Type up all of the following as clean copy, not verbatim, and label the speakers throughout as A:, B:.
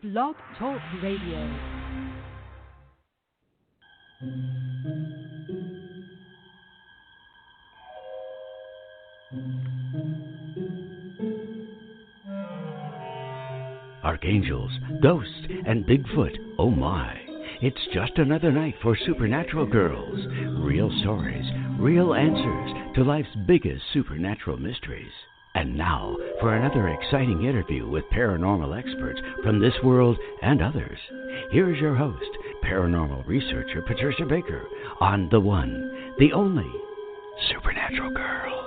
A: Blog Talk Radio.
B: Archangels, ghosts, and Bigfoot, oh my. It's just another night for Supernatural Girls. Real stories, real answers to life's biggest supernatural mysteries. And now for another exciting interview with paranormal experts from this world and others. Here's your host, paranormal researcher Patricia Baker, on the one, the only Supernatural Girls.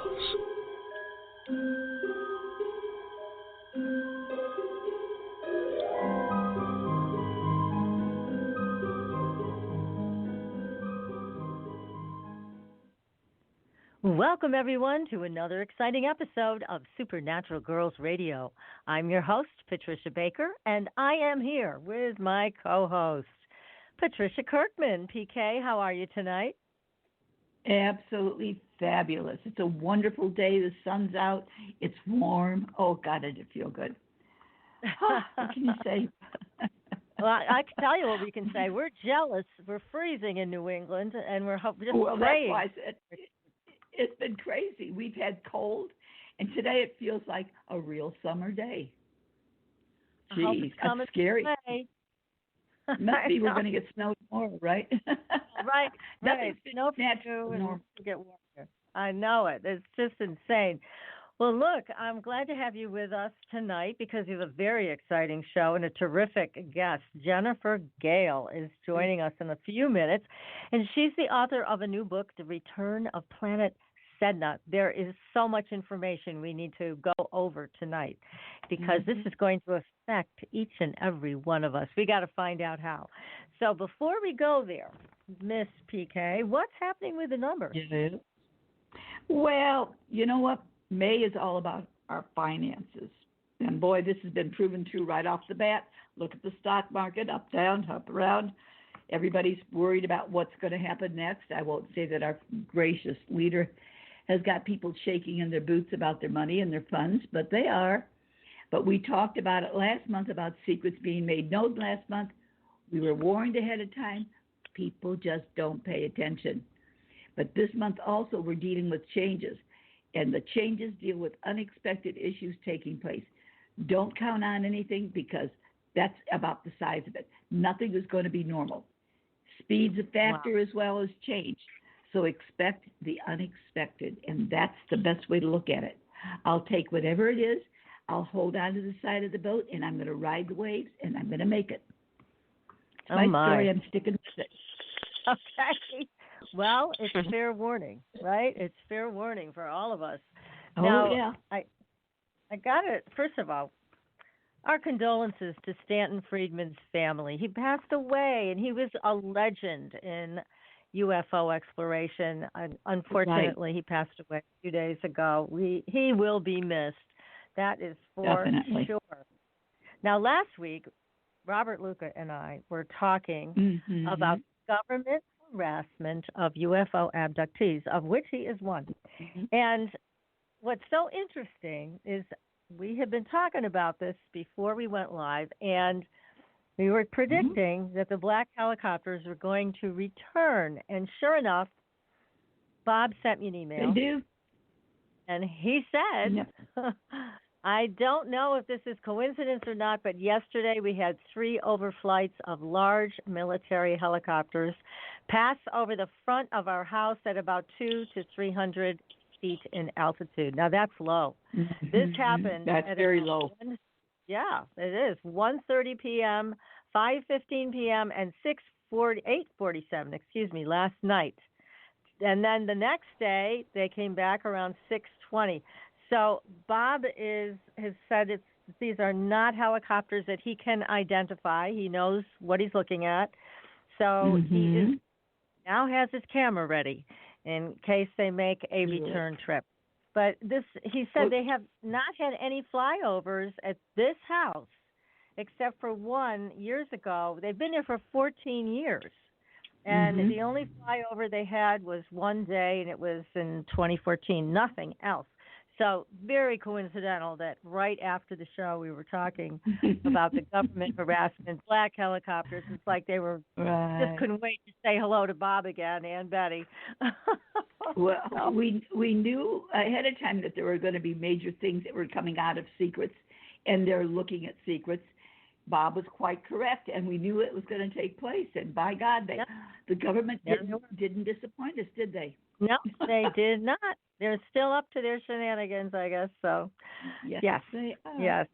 C: Welcome, everyone, to another exciting episode of Supernatural Girls Radio. I'm your host, Patricia Baker, and I am here with my co-host, Patricia Kirkman. PK, how are you tonight?
D: Absolutely fabulous. It's a wonderful day. The sun's out. It's warm. Oh, God, I did feel good. What can you say?
C: Well, I can tell you what we can say. We're jealous. We're freezing in New England, and we're just praying.
D: Well, that's why I said it's been crazy. We've had cold, and today it feels like a real summer day. Geez, that's scary. Must be we're going to get snow tomorrow, right?
C: Right. Snow and get warmer. I know it. It's just insane. Well, look, I'm glad to have you with us tonight because you have a very exciting show and a terrific guest. Jennifer Gale is joining us in a few minutes, and she's the author of a new book, The Return of Planet Sedna. There is so much information we need to go over tonight because this is going to affect each and every one of us. We got to find out how. So before we go there, Miss PK, what's happening with the numbers?
D: Well, you know what? May is all about our finances. And boy, this has been proven true right off the bat. Look at the stock market, up, down, up, around. Everybody's worried about what's going to happen next. I won't say that our gracious leader has got people shaking in their boots about their money and their funds, but they are. But we talked about it last month about secrets being made known last month. We were warned ahead of time. People just don't pay attention. But this month also we're dealing with changes. And the changes deal with unexpected issues taking place. Don't count on anything because that's about the size of it. Nothing is going to be normal. Speed's a factor as well as change. So expect the unexpected, and that's the best way to look at it. I'll take whatever it is. I'll hold on to the side of the boat, and I'm going to ride the waves, and I'm going to make it. It's my story. I'm sticking with it.
C: Okay. Well, it's fair warning, right? It's fair warning for all of us.
D: Oh,
C: now,
D: yeah.
C: I got it. First of all, our condolences to Stanton Friedman's family. He passed away, and he was a legend in UFO exploration. Unfortunately, he passed away a few days ago. He will be missed. That is for sure. Now, last week, Robert Luca and I were talking about government harassment of UFO abductees, of which he is one. And what's so interesting is we have been talking about this before we went live, and we were predicting that the black helicopters were going to return. And sure enough, Bob sent me an email.
D: They do.
C: And he said, I don't know if this is coincidence or not, but yesterday we had 3 overflights of large military helicopters pass over the front of our house at about 200 to 300 feet in altitude. Now, that's low. This happened.
D: That's very low.
C: Yeah, it is. 1:30 p.m., 5:15 p.m., and 8:47, last night. And then the next day, they came back around 6:20. So Bob has said these are not helicopters that he can identify. He knows what he's looking at. So he now has his camera ready in case they make a return trip. But he said they have not had any flyovers at this house except for one years ago. They've been here for 14 years. And the only flyover they had was one day, and it was in 2014, nothing else. So very coincidental that right after the show we were talking about the government harassment, black helicopters. It's like they were just
D: Right.
C: couldn't wait to say hello to Bob again and Betty.
D: Well,
C: So,
D: we knew ahead of time that there were going to be major things that were coming out of secrets, and they're looking at secrets. Bob was quite correct, and we knew it was going to take place. And by God,
C: yep,
D: the government
C: there they were.
D: didn't disappoint us, did they?
C: No, they did not. They're still up to their shenanigans, I guess. So,
D: Yes,
C: yes,
D: they are.
C: yes.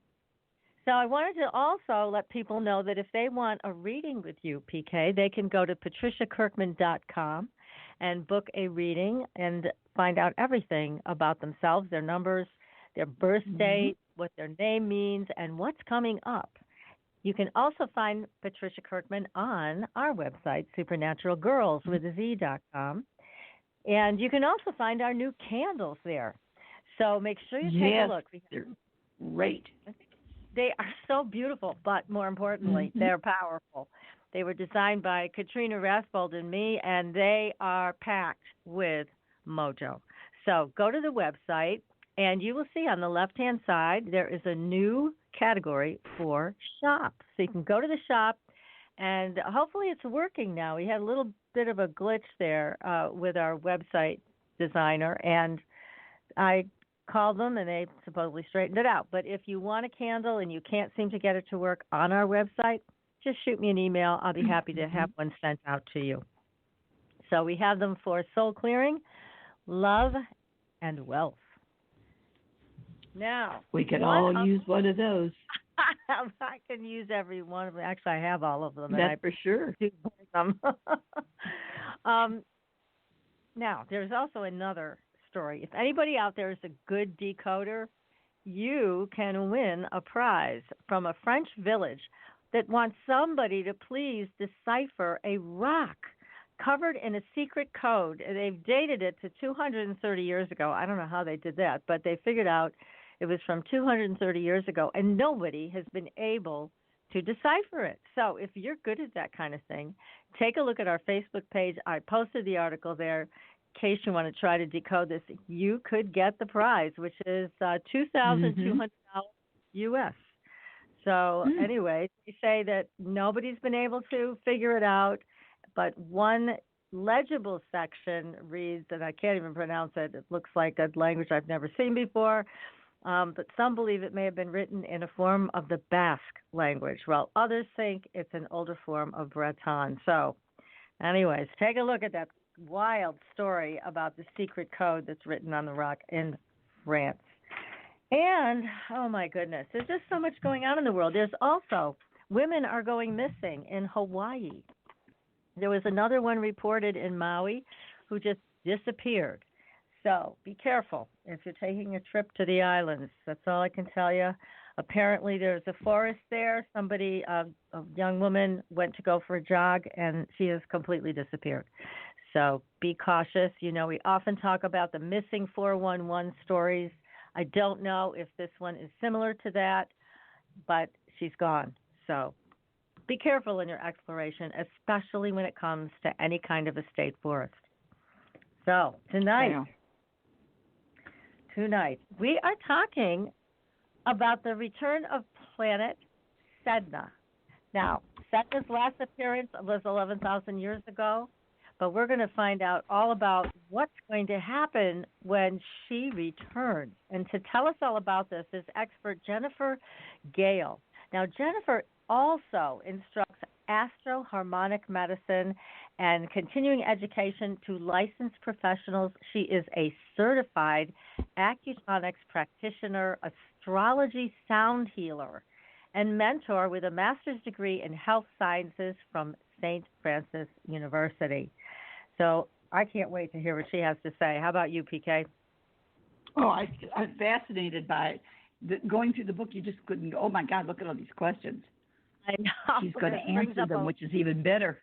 C: So I wanted to also let people know that if they want a reading with you, PK, they can go to patriciakirkman.com and book a reading and find out everything about themselves, their numbers, their birth date, what their name means, and what's coming up. You can also find Patricia Kirkman on our website, supernaturalgirls.com. And you can also find our new candles there. So make sure you take a look.
D: They're great.
C: They are so beautiful, but more importantly, they're powerful. They were designed by Katrina Raspold and me, and they are packed with mojo. So go to the website, and you will see on the left-hand side there is a new category for shop. So you can go to the shop, and hopefully it's working now. We had a little bit of a glitch there with our website designer, and I called them, and they supposedly straightened it out. But if you want a candle and you can't seem to get it to work on our website, just shoot me an email. I'll be happy to have one sent out to you. So we have them for soul clearing, love, and wealth. Now,
D: we could all use one of those.
C: I can use every one of them. Actually, I have all of them.
D: That's for sure.
C: Them. Now, there's also another story. If anybody out there is a good decoder, you can win a prize from a French village that wants somebody to please decipher a rock covered in a secret code. They've dated it to 230 years ago. I don't know how they did that, but they figured out it was from 230 years ago, and nobody has been able to decipher it. So if you're good at that kind of thing, take a look at our Facebook page. I posted the article there. In case you want to try to decode this, you could get the prize, which is $2,200 U.S. So anyway, they say that nobody's been able to figure it out, but one legible section reads, and I can't even pronounce it. It looks like a language I've never seen before, but some believe it may have been written in a form of the Basque language, while others think it's an older form of Breton. So anyways, take a look at that wild story about the secret code that's written on the rock in France. And, oh my goodness, there's just so much going on in the world. There's also women are going missing in Hawaii. There was another one reported in Maui who just disappeared. So be careful if you're taking a trip to the islands. That's all I can tell you. Apparently there's a forest there. Somebody, a young woman, went to go for a jog, and she has completely disappeared. So be cautious. You know, we often talk about the missing 411 stories. I don't know if this one is similar to that, but she's gone. So be careful in your exploration, especially when it comes to any kind of a state forest. So tonight, we are talking about the return of planet Sedna. Now, Sedna's last appearance was 11,000 years ago, but we're going to find out all about what's going to happen when she returns. And to tell us all about this is expert Jennifer Gale. Now, Jennifer also instructs astroharmonic medicine and continuing education to licensed professionals. She is a certified acutonics practitioner, astrology sound healer, and mentor with a master's degree in health sciences from St. Francis University. So I can't wait to hear what she has to say. How about you, PK?
D: Oh, I'm fascinated by it. Going through the book, you just couldn't go, oh, my God, look at all these questions.
C: I know.
D: She's going to answer them, which is even better.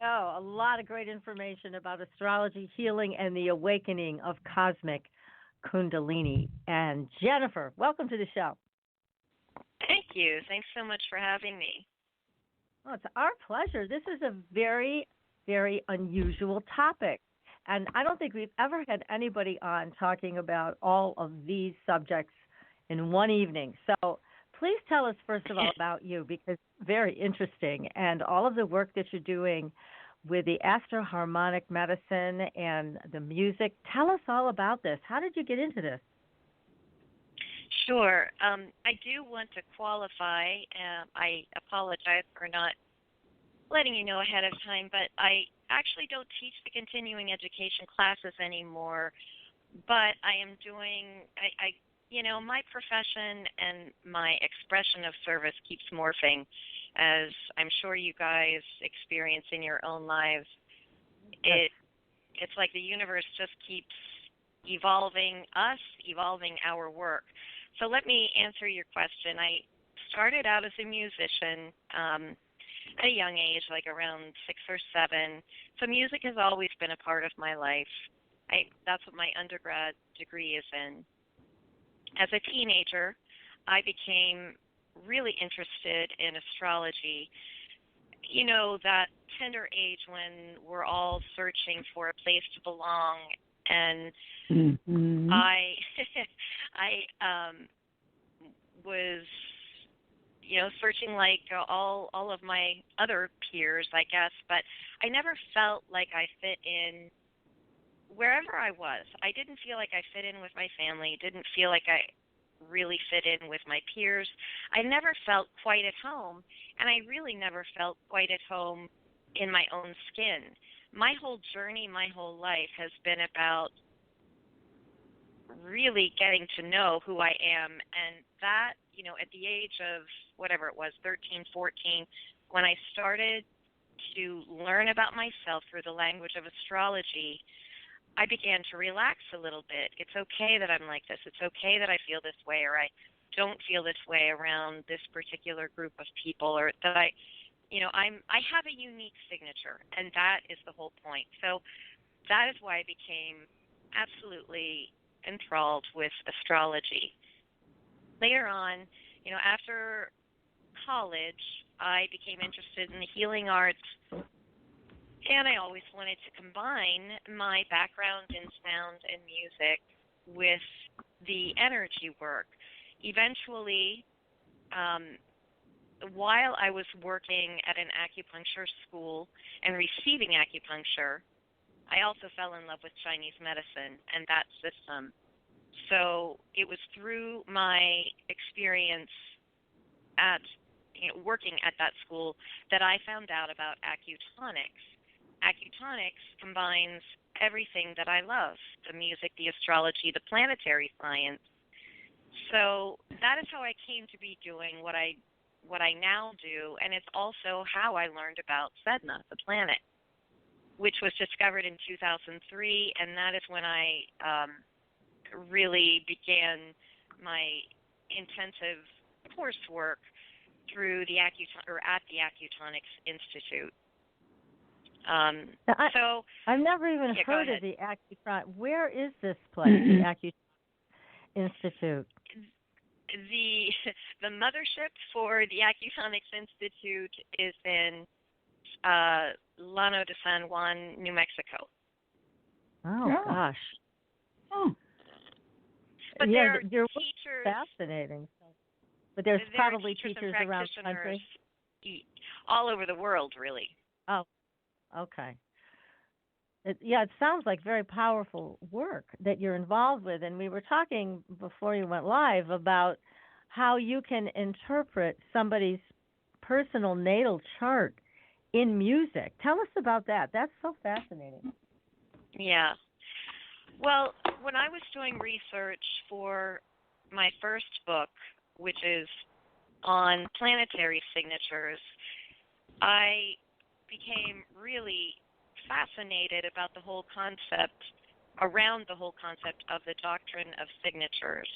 C: Oh, a lot of great information about astrology, healing, and the awakening of cosmic kundalini. And Jennifer, welcome to the show.
E: Thank you. Thanks so much for having me.
C: Oh, it's our pleasure. This is a very, very unusual topic. And I don't think we've ever had anybody on talking about all of these subjects in one evening. So please tell us, first of all, about you, because it's very interesting, and all of the work that you're doing with the astroharmonic medicine and the music. Tell us all about this. How did you get into this?
E: Sure. I do want to qualify. I apologize for not letting you know ahead of time, but I actually don't teach the continuing education classes anymore. But I am doing, my profession and my expression of service keeps morphing, as I'm sure you guys experience in your own lives. It's like the universe just keeps evolving us, evolving our work. So let me answer your question. I started out as a musician at a young age, like around 6 or 7. So music has always been a part of my life. That's what my undergrad degree is in. As a teenager, I became really interested in astrology. You know, that tender age when we're all searching for a place to belong, and I was searching like all of my other peers, I guess, but I never felt like I fit in wherever I was. I didn't feel like I fit in with my family, didn't feel like I really fit in with my peers. I never felt quite at home, and I really never felt quite at home in my own skin. My whole journey, my whole life has been about really getting to know who I am, and that, at the age of whatever it was, 13, 14, when I started to learn about myself through the language of astrology, I began to relax a little bit. It's okay that I'm like this. It's okay that I feel this way, or I don't feel this way around this particular group of people, or that I have a unique signature, and that is the whole point. So that is why I became absolutely enthralled with astrology. Later on, after college, I became interested in the healing arts, and I always wanted to combine my background in sound and music with the energy work. Eventually, while I was working at an acupuncture school and receiving acupuncture, I also fell in love with Chinese medicine and that system. So it was through my experience at working at that school that I found out about acutonics. Acutonics combines everything that I love: the music, the astrology, the planetary science. So that is how I came to be doing what I now do, and it's also how I learned about Sedna, the planet, which was discovered in 2003, and that is when I really began my intensive coursework through the at the Acutonics Institute.
C: I've never even heard of the Acutonic. Where is this place, the Acutonic Institute?
E: The mothership for the Acutonics Institute is in Llano de San Juan, New Mexico.
C: Oh gosh.
D: Oh.
E: But
C: yeah,
E: your
C: teachers, fascinating. But there's probably teachers around the country,
E: all over the world, really.
C: Oh, okay. It sounds like very powerful work that you're involved with. And we were talking before you went live about how you can interpret somebody's personal natal chart in music. Tell us about that. That's so fascinating.
E: Yeah. Well, when I was doing research for my first book, which is on planetary signatures, I became really fascinated about the whole concept of the doctrine of signatures.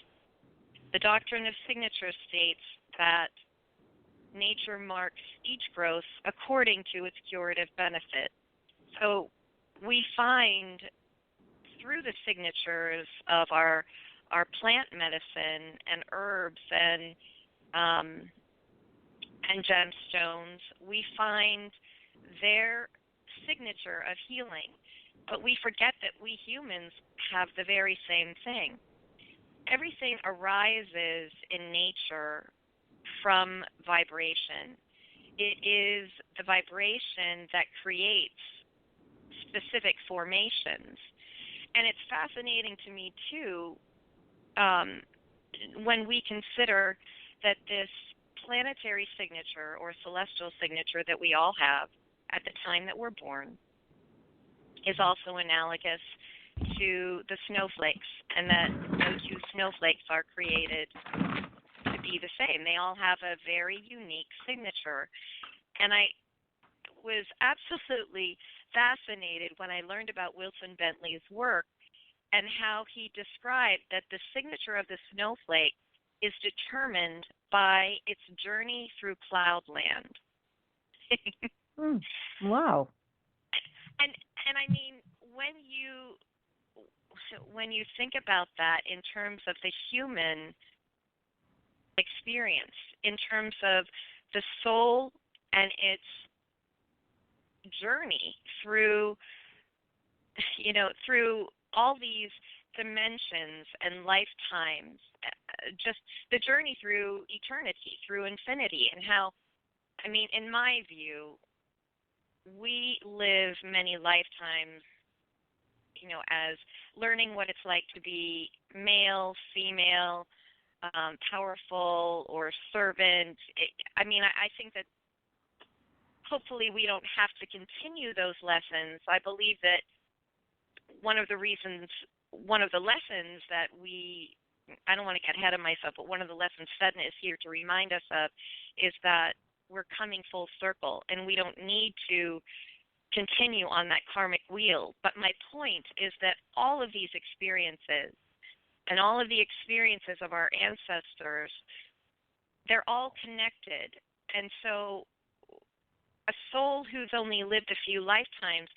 E: The doctrine of signatures states that nature marks each growth according to its curative benefit. So we find through the signatures of our plant medicine and herbs and gemstones, we find their signature of healing. But we forget that we humans have the very same thing. Everything arises in nature from vibration. It is the vibration that creates specific formations. And it's fascinating to me, too, when we consider that this planetary signature or celestial signature that we all have at the time that we're born is also analogous to the snowflakes, and that no two snowflakes are created to be the same. They all have a very unique signature. And I was absolutely fascinated when I learned about Wilson Bentley's work and how he described that the signature of the snowflake is determined by its journey through cloudland.
C: Wow.
E: And I mean, when you think about that in terms of the human experience, in terms of the soul and its journey through, through all these dimensions and lifetimes, just the journey through eternity, through infinity, and how, I mean, in my view, we live many lifetimes, as learning what it's like to be male, female, powerful, or servant. I think that hopefully we don't have to continue those lessons. I believe that one of the lessons that I don't want to get ahead of myself, but one of the lessons Sedna is here to remind us of is that we're coming full circle, and we don't need to continue on that karmic wheel. But my point is that all of these experiences and all of the experiences of our ancestors, they're all connected. And so a soul who's only lived a few lifetimes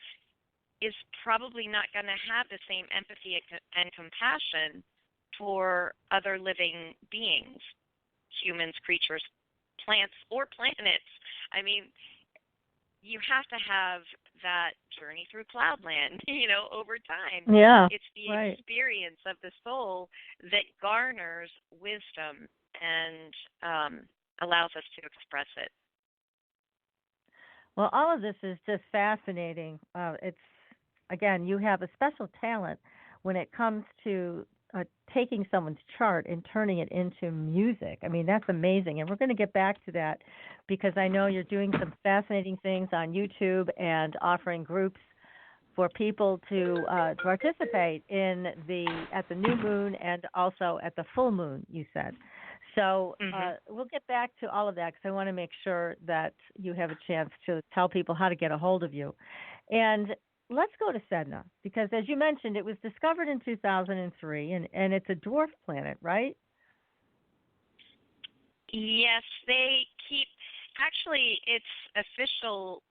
E: is probably not going to have the same empathy and compassion for other living beings, humans, creatures, plants, or planets. I mean, you have to have that journey through cloudland, over time.
C: Yeah.
E: It's the
C: right.
E: experience of the soul that garners wisdom and allows us to express it.
C: Well, all of this is just fascinating. Again, you have a special talent when it comes to taking someone's chart and turning it into music. I mean, that's amazing. And we're going to get back to that because I know you're doing some fascinating things on YouTube and offering groups for people to participate at the new moon and also at the full moon, you said. So we'll get back to all of that because I want to make sure that you have a chance to tell people how to get a hold of you. And let's go to Sedna because, as you mentioned, it was discovered in 2003, and it's a dwarf planet, right?
E: Yes, actually, its official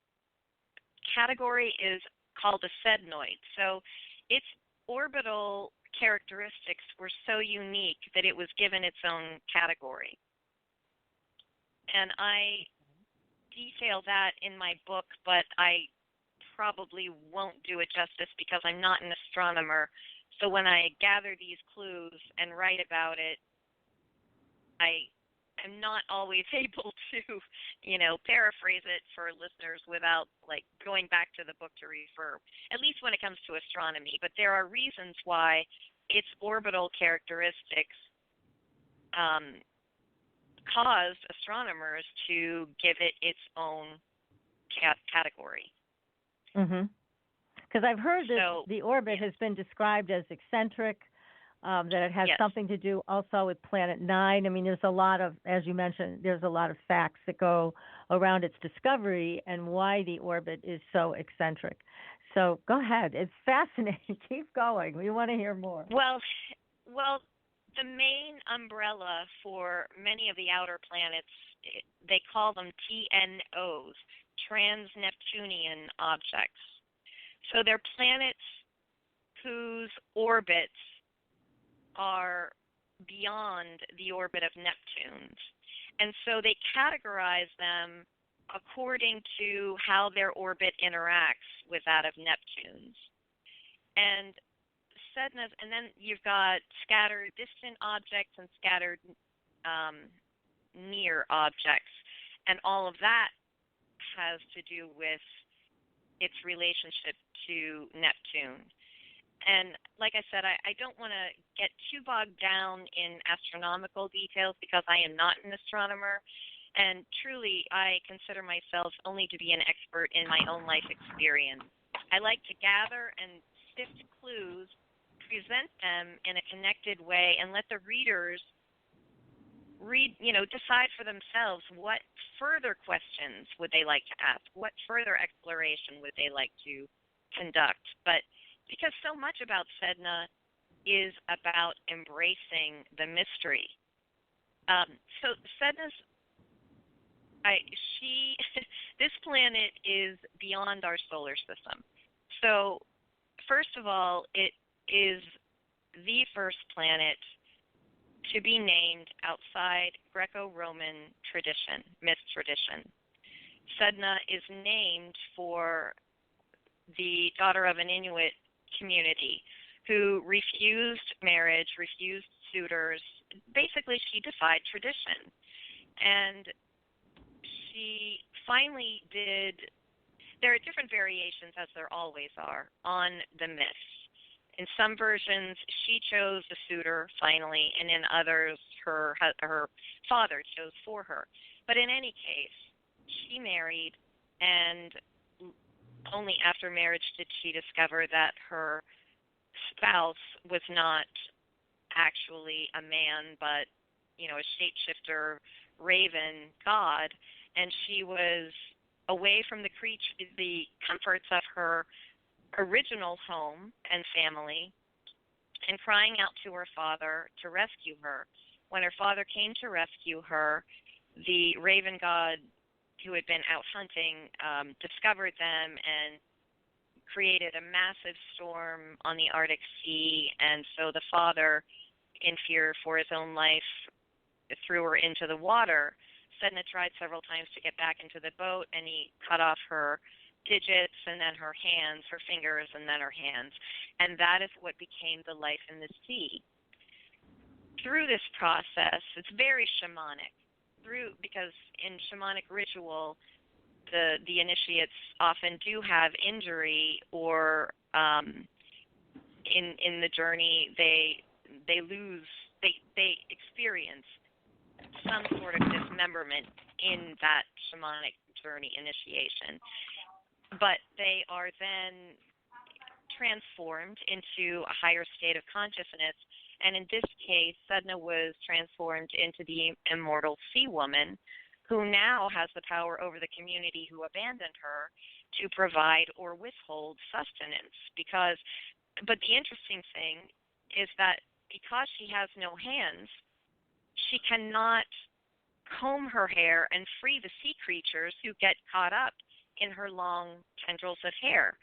E: category is called a sednoid. So its orbital characteristics were so unique that it was given its own category. And I detail that in my book, but I probably won't do it justice because I'm not an astronomer. So when I gather these clues and write about it, I am not always able to, paraphrase it for listeners without going back to the book to refer, at least when it comes to astronomy. But there are reasons why its orbital characteristics caused astronomers to give it its own category.
C: Because I've heard that the orbit has been described as eccentric, that it has something to do also with Planet 9. I mean, there's a lot of, as you mentioned, there's a lot of facts that go around its discovery and why the orbit is so eccentric. So go ahead. It's fascinating. Keep going. We want to hear more.
E: Well, the main umbrella for many of the outer planets, they call them TNOs, trans-Neptunian objects. So they're planets whose orbits are beyond the orbit of Neptune's. And so they categorize them according to how their orbit interacts with that of Neptune's. And Sedna's, and then you've got scattered distant objects and scattered near objects, and all of that has to do with its relationship to Neptune. And like I said, I don't want to get too bogged down in astronomical details because I am not an astronomer. And truly, I consider myself only to be an expert in my own life experience. I like to gather and sift clues, present them in a connected way, and let the readers decide for themselves what further questions would they like to ask, what further exploration would they like to conduct. But because so much about Sedna is about embracing the mystery. So Sedna's, this planet is beyond our solar system. So first of all, it is the first planet to be named outside Greco-Roman tradition, myth tradition. Sedna is named for the daughter of an Inuit community who refused marriage, refused suitors. Basically, she defied tradition. And she finally did, there are different variations, as there always are, on the myth. In some versions, she chose the suitor finally, and in others, her father chose for her. But in any case, she married, and only after marriage did she discover that her spouse was not actually a man, but a shapeshifter, raven god, and she was away from the comforts of her original home and family, and crying out to her father to rescue her. When her father came to rescue her, the raven god who had been out hunting discovered them and created a massive storm on the Arctic Sea, and so the father, in fear for his own life, threw her into the water. Sedna tried several times to get back into the boat, and he cut off her digits, and then her hands, her fingers, and then her hands. And that is what became the life in the sea. Through this process, it's very shamanic. Because in shamanic ritual, the initiates often do have injury, or in the journey they experience some sort of dismemberment in that shamanic journey initiation. But they are then transformed into a higher state of consciousness. And in this case, Sedna was transformed into the immortal sea woman, who now has the power over the community who abandoned her to provide or withhold sustenance. But the interesting thing is that because she has no hands, she cannot comb her hair and free the sea creatures who get caught up in her long tendrils of hair.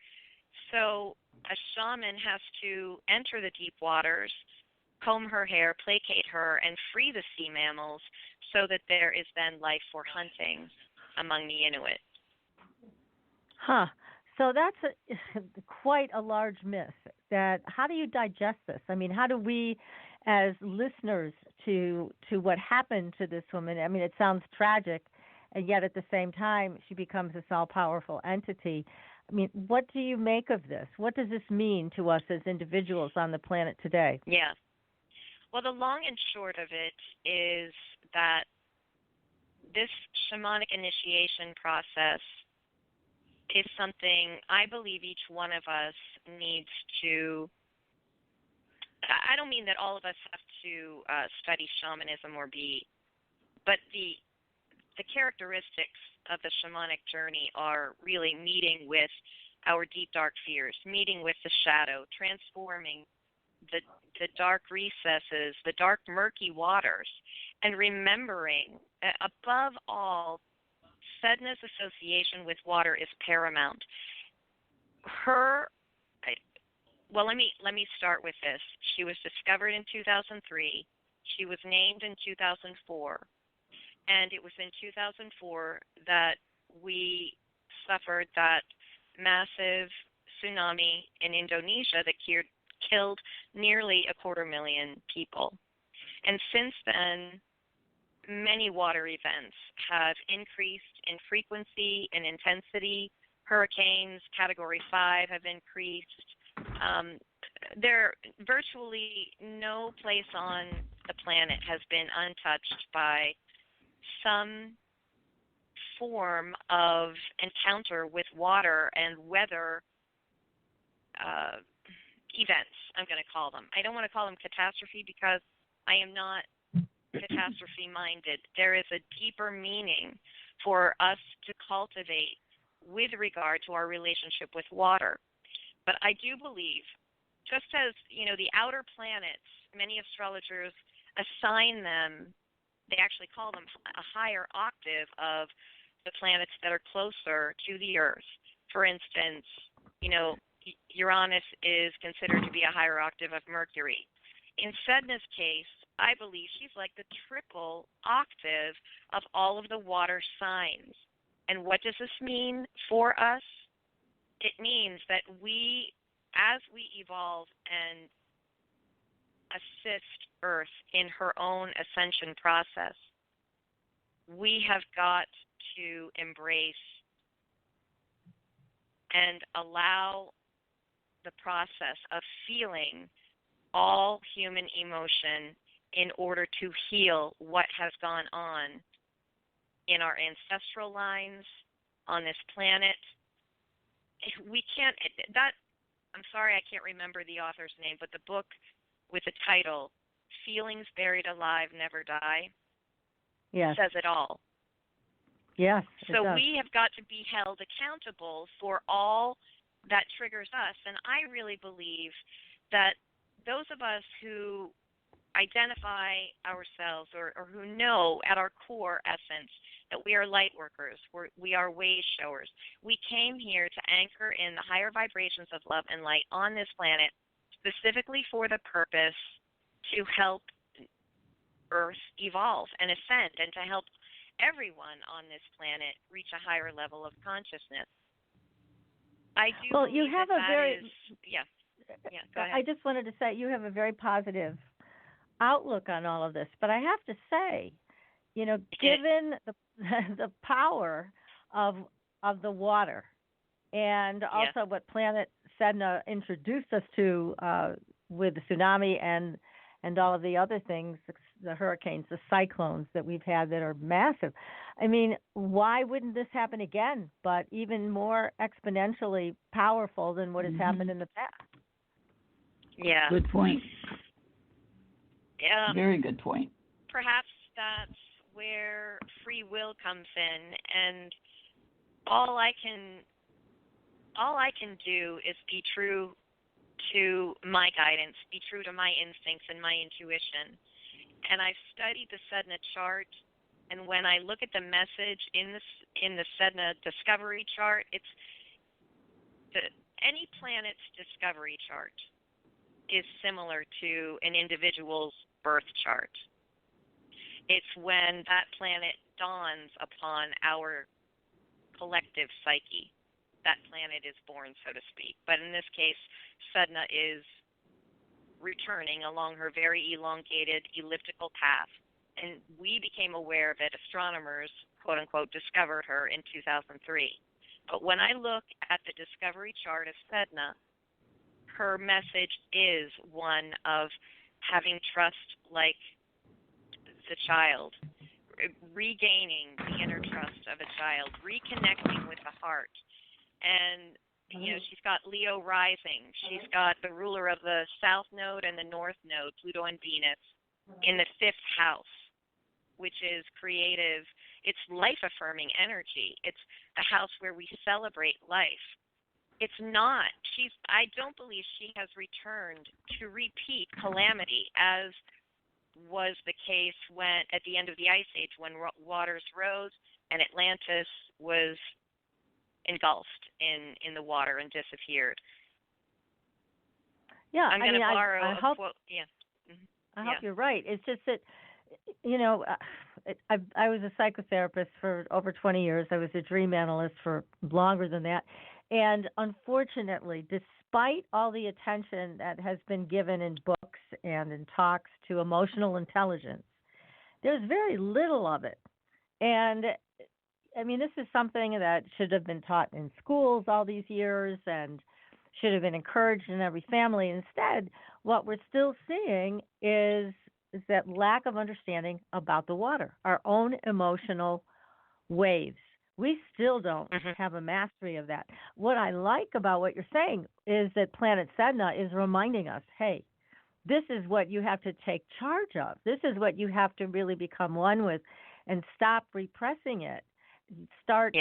E: So a shaman has to enter the deep waters, comb her hair, placate her, and free the sea mammals so that there is then life for hunting among the Inuit.
C: Huh. So that's quite a large myth. How do you digest this? I mean, how do we, as listeners to what happened to this woman? I mean, it sounds tragic, and yet at the same time, she becomes this all-powerful entity. I mean, what do you make of this? What does this mean to us as individuals on the planet today?
E: Yeah. Well, the long and short of it is that this shamanic initiation process is something I believe each one of us needs to. I don't mean that all of us have to study shamanism but the characteristics of the shamanic journey are really meeting with our deep, dark fears, meeting with the shadow, transforming the dark recesses, the dark, murky waters, and remembering, above all, Sedna's association with water is paramount. Let me start with this. She was discovered in 2003. She was named in 2004. And it was in 2004 that we suffered that massive tsunami in Indonesia that killed nearly 250,000 people. And since then, many water events have increased in frequency and intensity. Hurricanes, Category 5, have increased. There virtually no place on the planet has been untouched by some form of encounter with water and weather events, I'm going to call them. I don't want to call them catastrophe because I am not catastrophe minded. There is a deeper meaning for us to cultivate with regard to our relationship with water. But I do believe, just as, the outer planets, many astrologers assign them, they actually call them a higher octave of the planets that are closer to the Earth. For instance, Uranus is considered to be a higher octave of Mercury. In Sedna's case, I believe she's like the triple octave of all of the water signs. And what does this mean for us? It means that as we evolve and assist Earth in her own ascension process, we have got to embrace and allow the process of feeling all human emotion in order to heal what has gone on in our ancestral lines, on this planet. We can't, I'm sorry I can't remember the author's name, but the book with the title, Feelings Buried Alive Never Die, says it all.
C: Yes.
E: So we have got to be held accountable for all that triggers us. And I really believe that those of us who identify ourselves or who know at our core essence that we are light workers, we are way showers. We came here to anchor in the higher vibrations of love and light on this planet, specifically for the purpose to help Earth evolve and ascend and to help everyone on this planet reach a higher level of consciousness. I do
C: well,
E: believe
C: you have
E: that
C: a very
E: go ahead.
C: I just wanted to say you have a very positive outlook on all of this, but I have to say, given the power of the water and also what planet Sedna introduced us to with the tsunami and all of the other things, the hurricanes, the cyclones that we've had that are massive. I mean, why wouldn't this happen again, but even more exponentially powerful than what has happened in the past?
E: Yeah.
D: Good point.
E: Yeah.
D: Very good point.
E: Perhaps that's where free will comes in, and all I can do is be true to my guidance, be true to my instincts and my intuition. And I've studied the Sedna chart, and when I look at the message in the Sedna discovery chart, it's any planet's discovery chart is similar to an individual's birth chart. It's when that planet dawns upon our collective psyche. That planet is born, so to speak. But in this case, Sedna is returning along her very elongated elliptical path. And we became aware of it, astronomers, quote unquote, discovered her in 2003. But when I look at the discovery chart of Sedna, her message is one of having trust like the child, regaining the inner trust of a child, reconnecting with the heart. And she's got Leo rising. She's got the ruler of the South Node and the North Node, Pluto and Venus, in the 5th house, which is creative. It's life-affirming energy. It's the house where we celebrate life. It's not. I don't believe she has returned to repeat calamity, as was the case when at the end of the Ice Age, when waters rose and Atlantis was engulfed in the water and disappeared.
C: Yeah,
E: I'm going to borrow
C: I
E: a
C: hope,
E: quote. Yeah. Mm-hmm.
C: I hope you're right. It's just that, I was a psychotherapist for over 20 years. I was a dream analyst for longer than that. And unfortunately, despite all the attention that has been given in books and in talks to emotional intelligence, there's very little of it. And I mean, this is something that should have been taught in schools all these years and should have been encouraged in every family. Instead, what we're still seeing is that lack of understanding about the water, our own emotional waves. We still don't have a mastery of that. What I like about what you're saying is that Planet Sedna is reminding us, hey, this is what you have to take charge of. This is what you have to really become one with and stop repressing it. Start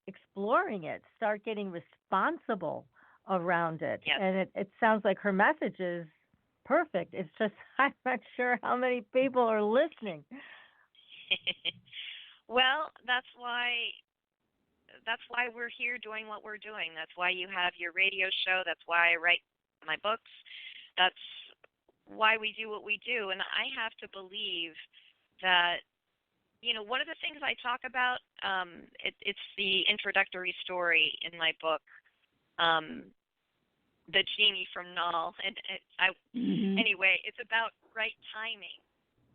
C: exploring it. Start getting responsible around it.
E: Yes.
C: And it sounds like her message is perfect. It's just I'm not sure how many people are listening.
E: Well, that's why we're here doing what we're doing. That's why you have your radio show. That's why I write my books. That's why we do what we do. And I have to believe that, one of the things I talk about, it's the introductory story in my book, The Genie from Null. And anyway, it's about right timing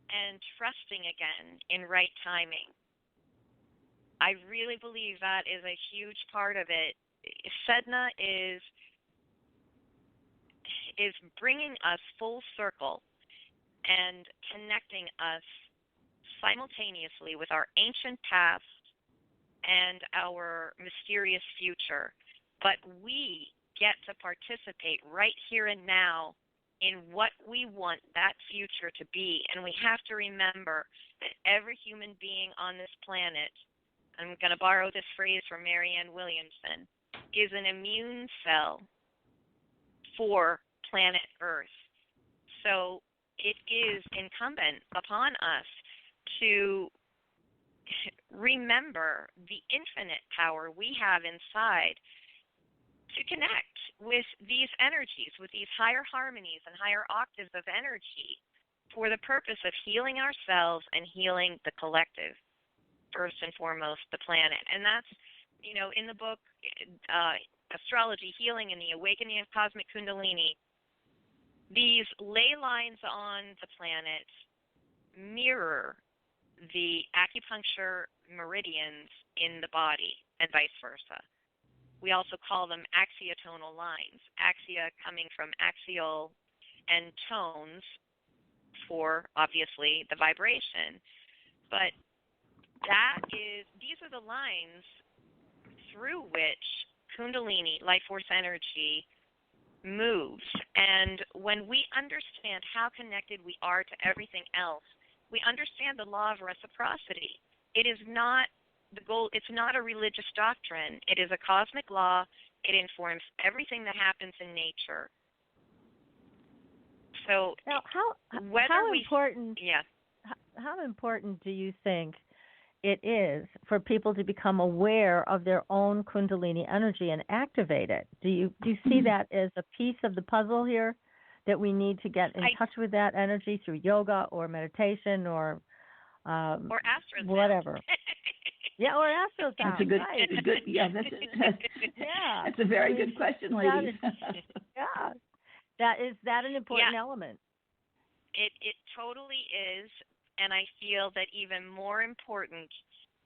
E: and trusting again in right timing. I really believe that is a huge part of it. Sedna is bringing us full circle and connecting us simultaneously with our ancient past and our mysterious future. But we get to participate right here and now in what we want that future to be. And we have to remember that every human being on this planet, I'm going to borrow this phrase from Marianne Williamson, is an immune cell for planet Earth. So it is incumbent upon us to remember the infinite power we have inside to connect with these energies, with these higher harmonies and higher octaves of energy for the purpose of healing ourselves and healing the collective, first and foremost, the planet. And that's, in the book, Astrology, Healing, and the Awakening of Cosmic Kundalini, these ley lines on the planet mirror the acupuncture meridians in the body and vice versa. We also call them axiotonal lines, axia coming from axial and tones for, obviously, the vibration. But these are the lines through which Kundalini, life force energy, moves. And when we understand how connected we are to everything else, we understand the law of reciprocity. It is not the goal. It's not a religious doctrine. It is a cosmic law. It informs everything that happens in nature. So
C: now, how important do you think it is for people to become aware of their own Kundalini energy and activate it? Do you see that as a piece of the puzzle here, that we need to get in touch with that energy through yoga or meditation or
E: astro
C: whatever? Yeah, or astro sound.
D: That's a good,
C: right.
D: That's a very good question, ladies.
C: Is that an important element?
E: It totally is, and I feel that even more important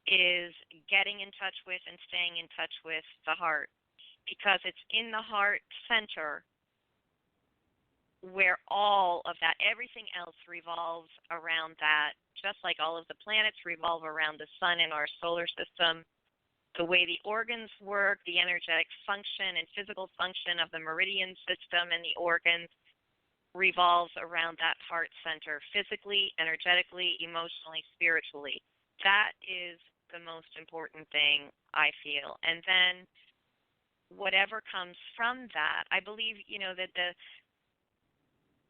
E: is getting in touch with and staying in touch with the heart, because it's in the heart center where all of that, everything else revolves around that, just like all of the planets revolve around the sun in our solar system. The way the organs work, the energetic function and physical function of the meridian system and the organs revolves around that heart center, physically, energetically, emotionally, spiritually. That is the most important thing, I feel. And then whatever comes from that, I believe, that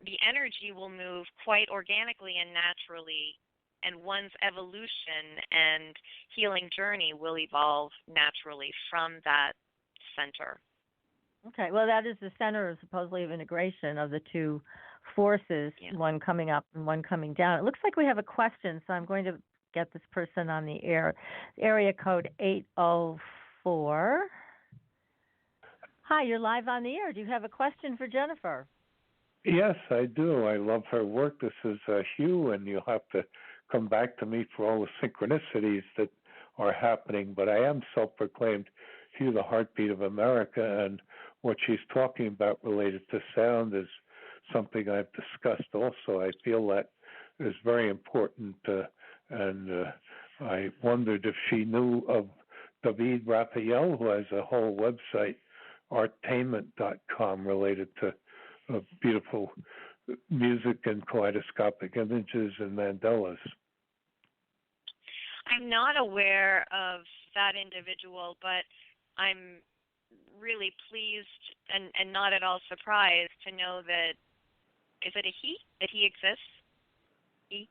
E: the energy will move quite organically and naturally, and one's evolution and healing journey will evolve naturally from that center.
C: Okay, well, that is the center, supposedly, of integration of the two forces, one coming up and one coming down. It looks like we have a question, so I'm going to get this person on the air. Area code 804. Hi, you're live on the air. Do you have a question for Jennifer?
F: Yes, I do. I love her work. This is Hugh, and you'll have to come back to me for all the synchronicities that are happening. But I am self-proclaimed Hugh, the heartbeat of America, and what she's talking about related to sound is something I've discussed also. I feel that is very important, and I wondered if she knew of David Raphael, who has a whole website, artainment.com, related to beautiful music and kaleidoscopic images and mandalas.
E: I'm not aware of that individual, but I'm really pleased and not at all surprised to know that, is it a he, that he exists? He?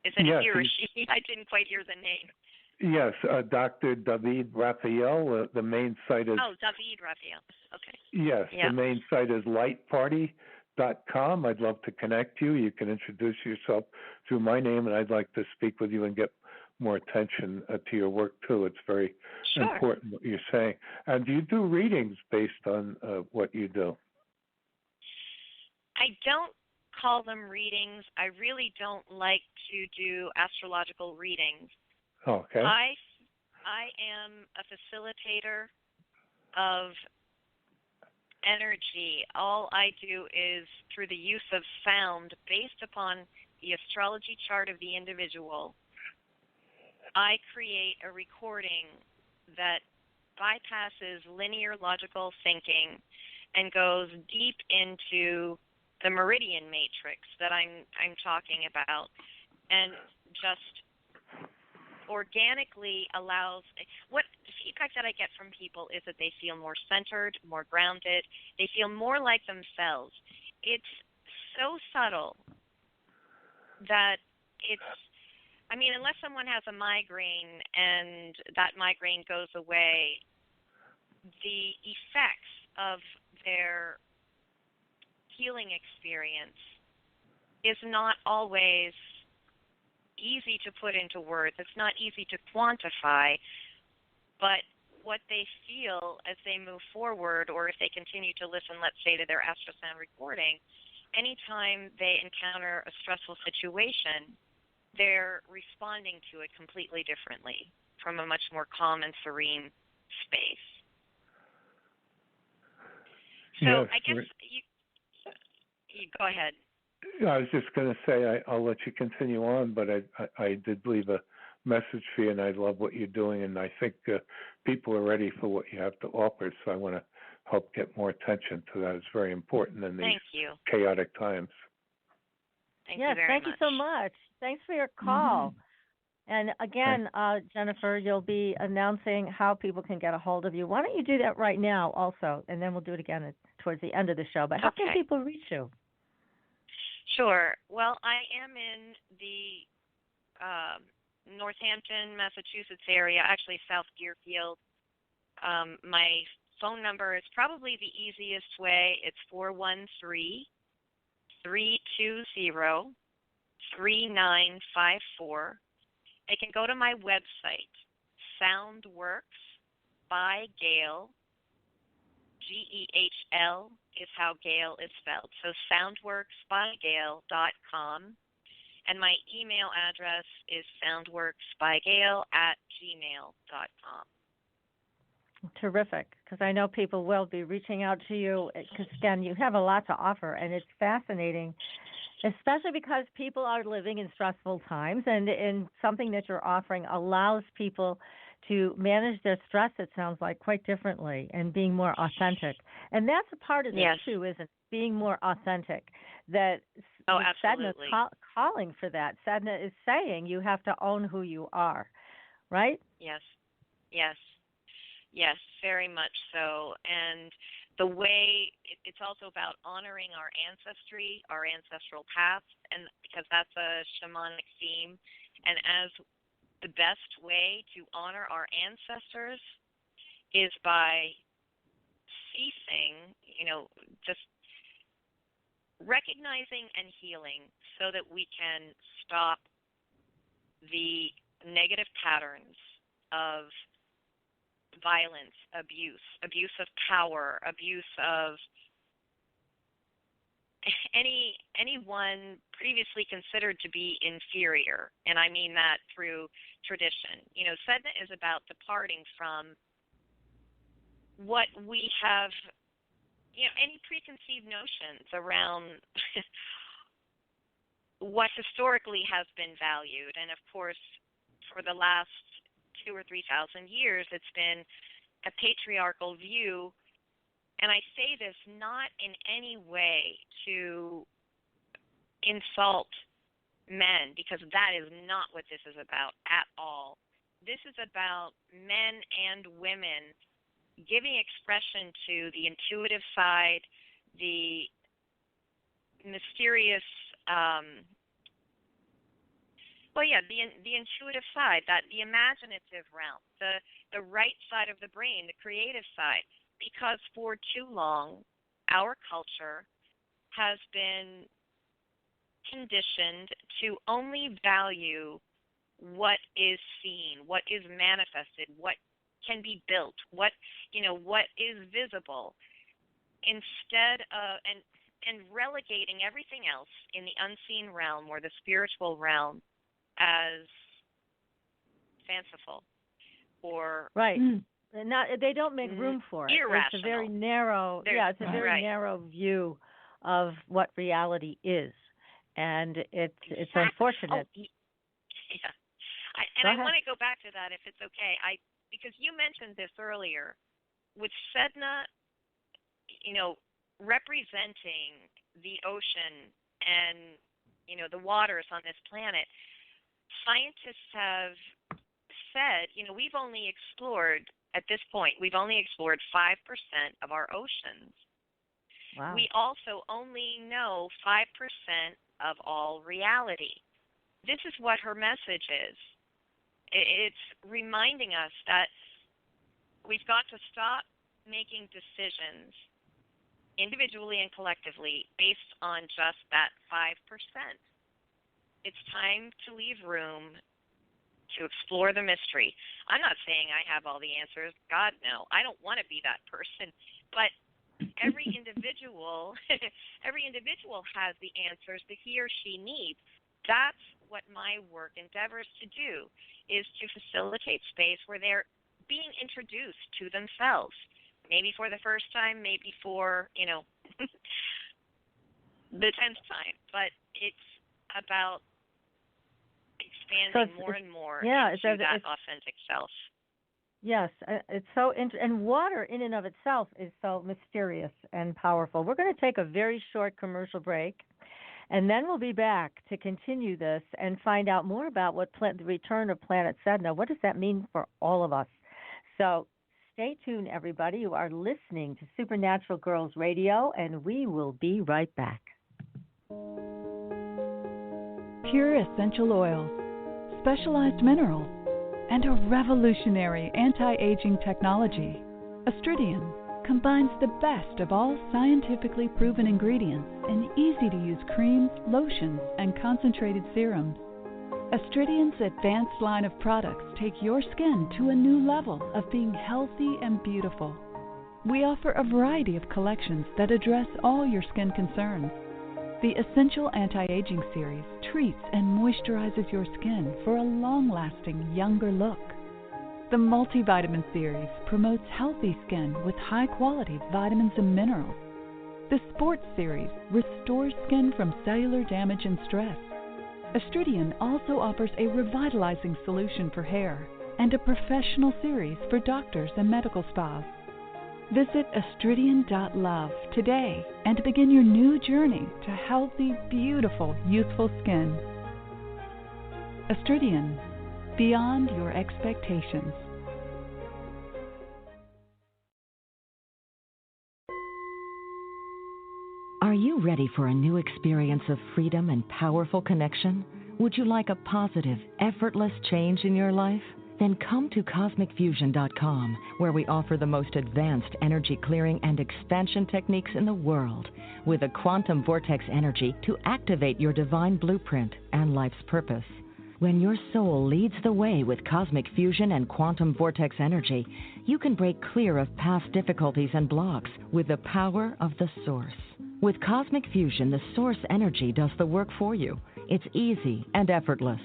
E: Is it a he or she? I didn't quite hear the name.
F: Yes, Dr. David Raphael. The main site is...
E: Oh, David Raphael. Okay.
F: Yes, yeah. The main site is lightparty.com. I'd love to connect you. You can introduce yourself through my name, and I'd like to speak with you and get more attention to your work, too. It's very important what you're saying. And do you do readings based on what you do?
E: I don't call them readings. I really don't like to do astrological readings.
F: Okay.
E: I am a facilitator of energy. All I do is, through the use of sound based upon the astrology chart of the individual, I create a recording that bypasses linear logical thinking and goes deep into the meridian matrix that I'm talking about, and just organically allows, what the feedback that I get from people is that they feel more centered, more grounded, they feel more like themselves. It's so subtle that unless someone has a migraine and that migraine goes away, the effects of their healing experience is not always easy to put into words. It's not easy to quantify, but what they feel as they move forward, or if they continue to listen, let's say, to their astrosound recording, anytime they encounter a stressful situation, they're responding to it completely differently from a much more calm and serene space. So
F: yes,
E: I guess you go ahead.
F: I was just going to say I'll let you continue on, but I did leave a message for you, and I love what you're doing, and I think people are ready for what you have to offer, so I want to help get more attention to that. It's very important in these chaotic times.
E: Thank you very much.
C: Thank you so much. Thanks for your call. Mm-hmm. And again, Jennifer, you'll be announcing how people can get a hold of you. Why don't you do that right now also, and then we'll do it again towards the end of the show. But how can people reach you?
E: Sure. Well, I am in the Northampton, Massachusetts area, actually South Deerfield. My phone number is probably the easiest way. It's 413-320-3954. They can go to my website, Soundworks by Gail. GEHL is how Gail is spelled. So soundworksbygail.com. And my email address is soundworksbygail@gmail.com.
C: Terrific, because I know people will be reaching out to you because, again, you have a lot to offer, and it's fascinating, especially because people are living in stressful times, and something that you're offering allows people to manage their stress, it sounds like, quite differently and being more authentic. And that's a part of this, too, isn't it? Being more authentic. That Sedna's calling for that. Sedna is saying you have to own who you are, right?
E: Yes, very much so. And the way, it's also about honoring our ancestry, our ancestral paths, and because that's a shamanic theme. And as the best way to honor our ancestors is by ceasing, just recognizing and healing so that we can stop the negative patterns of violence, abuse of power, abuse of anyone previously considered to be inferior, and I mean that through tradition. Sedna is about departing from what we have, any preconceived notions around what historically has been valued. And of course, for the last 2,000 or 3,000 years, it's been a patriarchal view. And I say this not in any way to insult men, because that is not what this is about at all. This is about men and women giving expression to the intuitive side, the mysterious, the intuitive side, that the imaginative realm, the right side of the brain, the creative side. Because for too long, our culture has been conditioned to only value what is seen, what is manifested, what can be built, what is visible, instead of and relegating everything else in the unseen realm or the spiritual realm as fanciful or
C: right. They don't make room for it.
E: Irrational.
C: It's a very narrow. It's a very narrow view of what reality is, and it's unfortunate.
E: Oh, yeah. I want to go back to that if it's okay. Because you mentioned this earlier, with Sedna, representing the ocean and the waters on this planet. Scientists have said, we've only explored. At this point, we've only explored 5% of our oceans.
C: Wow.
E: We also only know 5% of all reality. This is what her message is. It's reminding us that we've got to stop making decisions individually and collectively based on just that 5%. It's time to leave room to explore the mystery. I'm not saying I have all the answers. God, no. I don't want to be that person. But every individual has the answers that he or she needs. That's what my work endeavors to do, is to facilitate space where they're being introduced to themselves, maybe for the first time, maybe for, the 10th time. But it's about expanding more and more into that authentic self.
C: Yes, it's so and water in and of itself is so mysterious and powerful. We're going to take a very short commercial break, and then we'll be back to continue this and find out more about what the return of planet Sedna. What does that mean for all of us? So stay tuned, everybody. You are listening to Supernatural Girls Radio, and we will be right back.
G: Pure essential oils, specialized minerals, and a revolutionary anti-aging technology. Astridian combines the best of all scientifically proven ingredients in easy-to-use creams, lotions, and concentrated serums. Astridian's advanced line of products take your skin to a new level of being healthy and beautiful. We offer a variety of collections that address all your skin concerns. The Essential Anti-Aging Series treats and moisturizes your skin for a long-lasting, younger look. The Multivitamin Series promotes healthy skin with high-quality vitamins and minerals. The Sports Series restores skin from cellular damage and stress. Astridian also offers a revitalizing solution for hair and a professional series for doctors and medical spas. Visit astridian.love today and begin your new journey to healthy, beautiful, youthful skin. Astridian, beyond your expectations.
A: Are you ready for a new experience of freedom and powerful connection? Would you like a positive, effortless change in your life? Then come to CosmicFusion.com, where we offer the most advanced energy clearing and expansion techniques in the world, with a quantum vortex energy to activate your divine blueprint and life's purpose. When your soul leads the way with cosmic fusion and quantum vortex energy, you can break clear of past difficulties and blocks with the power of the source. With cosmic fusion, the source energy does the work for you. It's easy and effortless.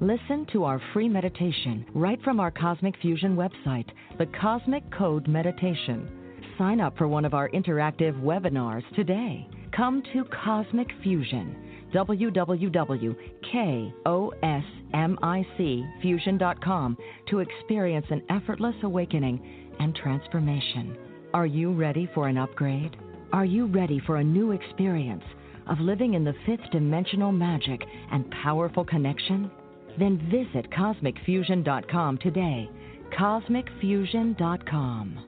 A: Listen to our free meditation right from our Cosmic Fusion website, the Cosmic Code Meditation. Sign up for one of our interactive webinars today. Come to Cosmic Fusion, www.kosmicfusion.com, to experience an effortless awakening and transformation. Are you ready for an upgrade? Are you ready for a new experience of living in the fifth dimensional magic and powerful connection? Then visit CosmicFusion.com today. CosmicFusion.com.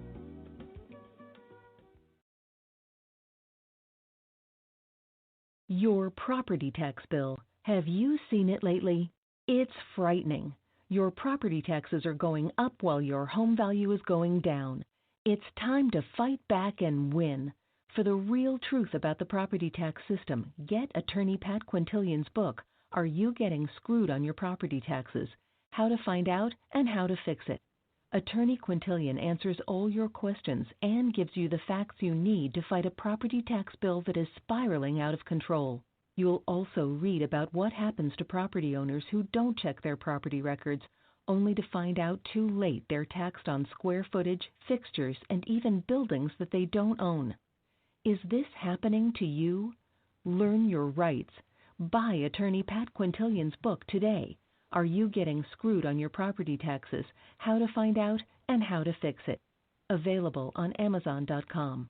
H: Your property tax bill. Have you seen it lately? It's frightening. Your property taxes are going up while your home value is going down. It's time to fight back and win. For the real truth about the property tax system, get attorney Pat Quintilian's book, Are You Getting Screwed on Your Property Taxes? How to Find Out and How to Fix It. Attorney Quintilian answers all your questions and gives you the facts you need to fight a property tax bill that is spiraling out of control. You'll also read about what happens to property owners who don't check their property records, only to find out too late they're taxed on square footage, fixtures, and even buildings that they don't own. Is this happening to you? Learn your rights. Buy attorney Pat Quintilian's book today. Are You Getting Screwed on Your Property Taxes? How to Find Out and How to Fix It. Available on Amazon.com.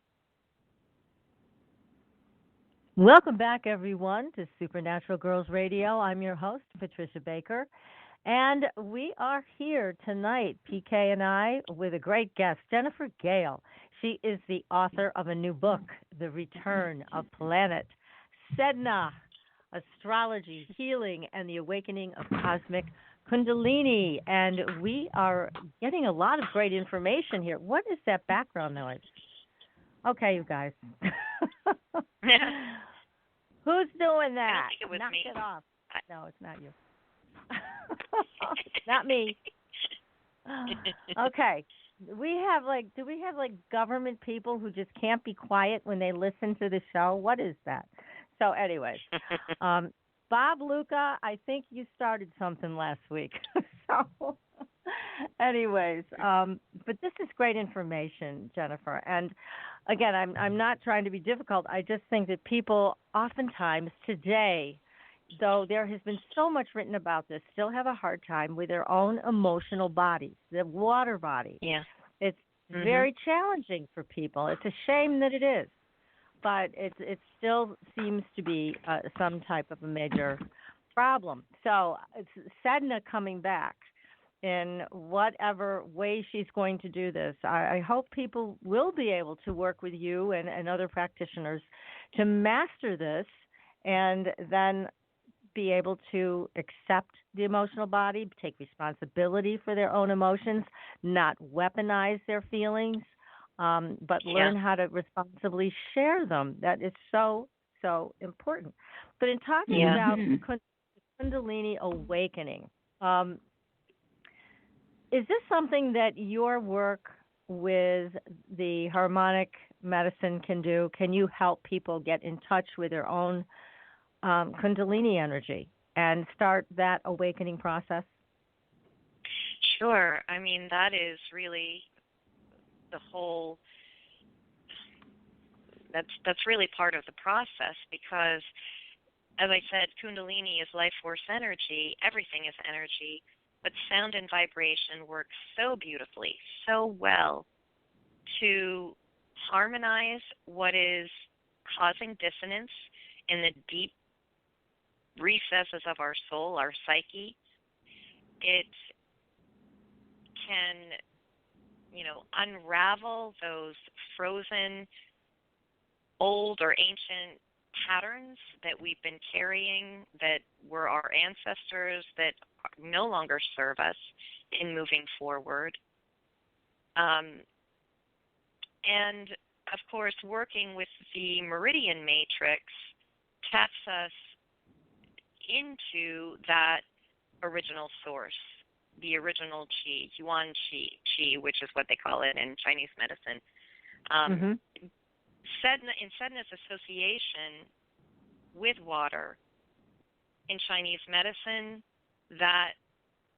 C: Welcome back, everyone, to Supernatural Girls Radio. I'm your host, Patricia Baker, and we are here tonight, PK and I, with a great guest, Jennifer Gale. She is the author of a new book, The Return of Planet Sedna, Astrology, Healing, and the Awakening of Cosmic Kundalini. And we are getting a lot of great information here. What is that background noise? Okay, you guys. Who's doing that?
E: I don't think it was
C: Knock
E: me.
C: it off. No, it's not you. It's not me. Okay. Do we have government people who just can't be quiet when they listen to the show? What is that? So anyways, Bob Luca, I think you started something last week. So anyways, but this is great information, Jennifer. And again, I'm not trying to be difficult. I just think that people oftentimes today, though there has been so much written about this, still have a hard time with their own emotional bodies, the water body.
E: Yeah.
C: It's very challenging for people. It's a shame that it is, but it still seems to be some type of a major problem. So it's Sedna coming back in whatever way she's going to do this. I hope people will be able to work with you and other practitioners to master this and then be able to accept the emotional body, take responsibility for their own emotions, not weaponize their feelings, but learn how to responsibly share them. That is so, so important. But in talking about Kundalini awakening, is this something that your work with the harmonic medicine can do? Can you help people get in touch with their own Kundalini energy and start that awakening process?
E: Sure. I mean, that is really the whole, that's really part of the process because, as I said, Kundalini is life force energy. Everything is energy. But sound and vibration work so beautifully, so well to harmonize what is causing dissonance in the deep recesses of our soul, our psyche. It can, unravel those frozen, old or ancient patterns that we've been carrying that were our ancestors that no longer serve us in moving forward. And, of course, working with the meridian matrix taps us into that original source, the original qi, yuan qi, which is what they call it in Chinese medicine. Sedna's association with water in Chinese medicine, that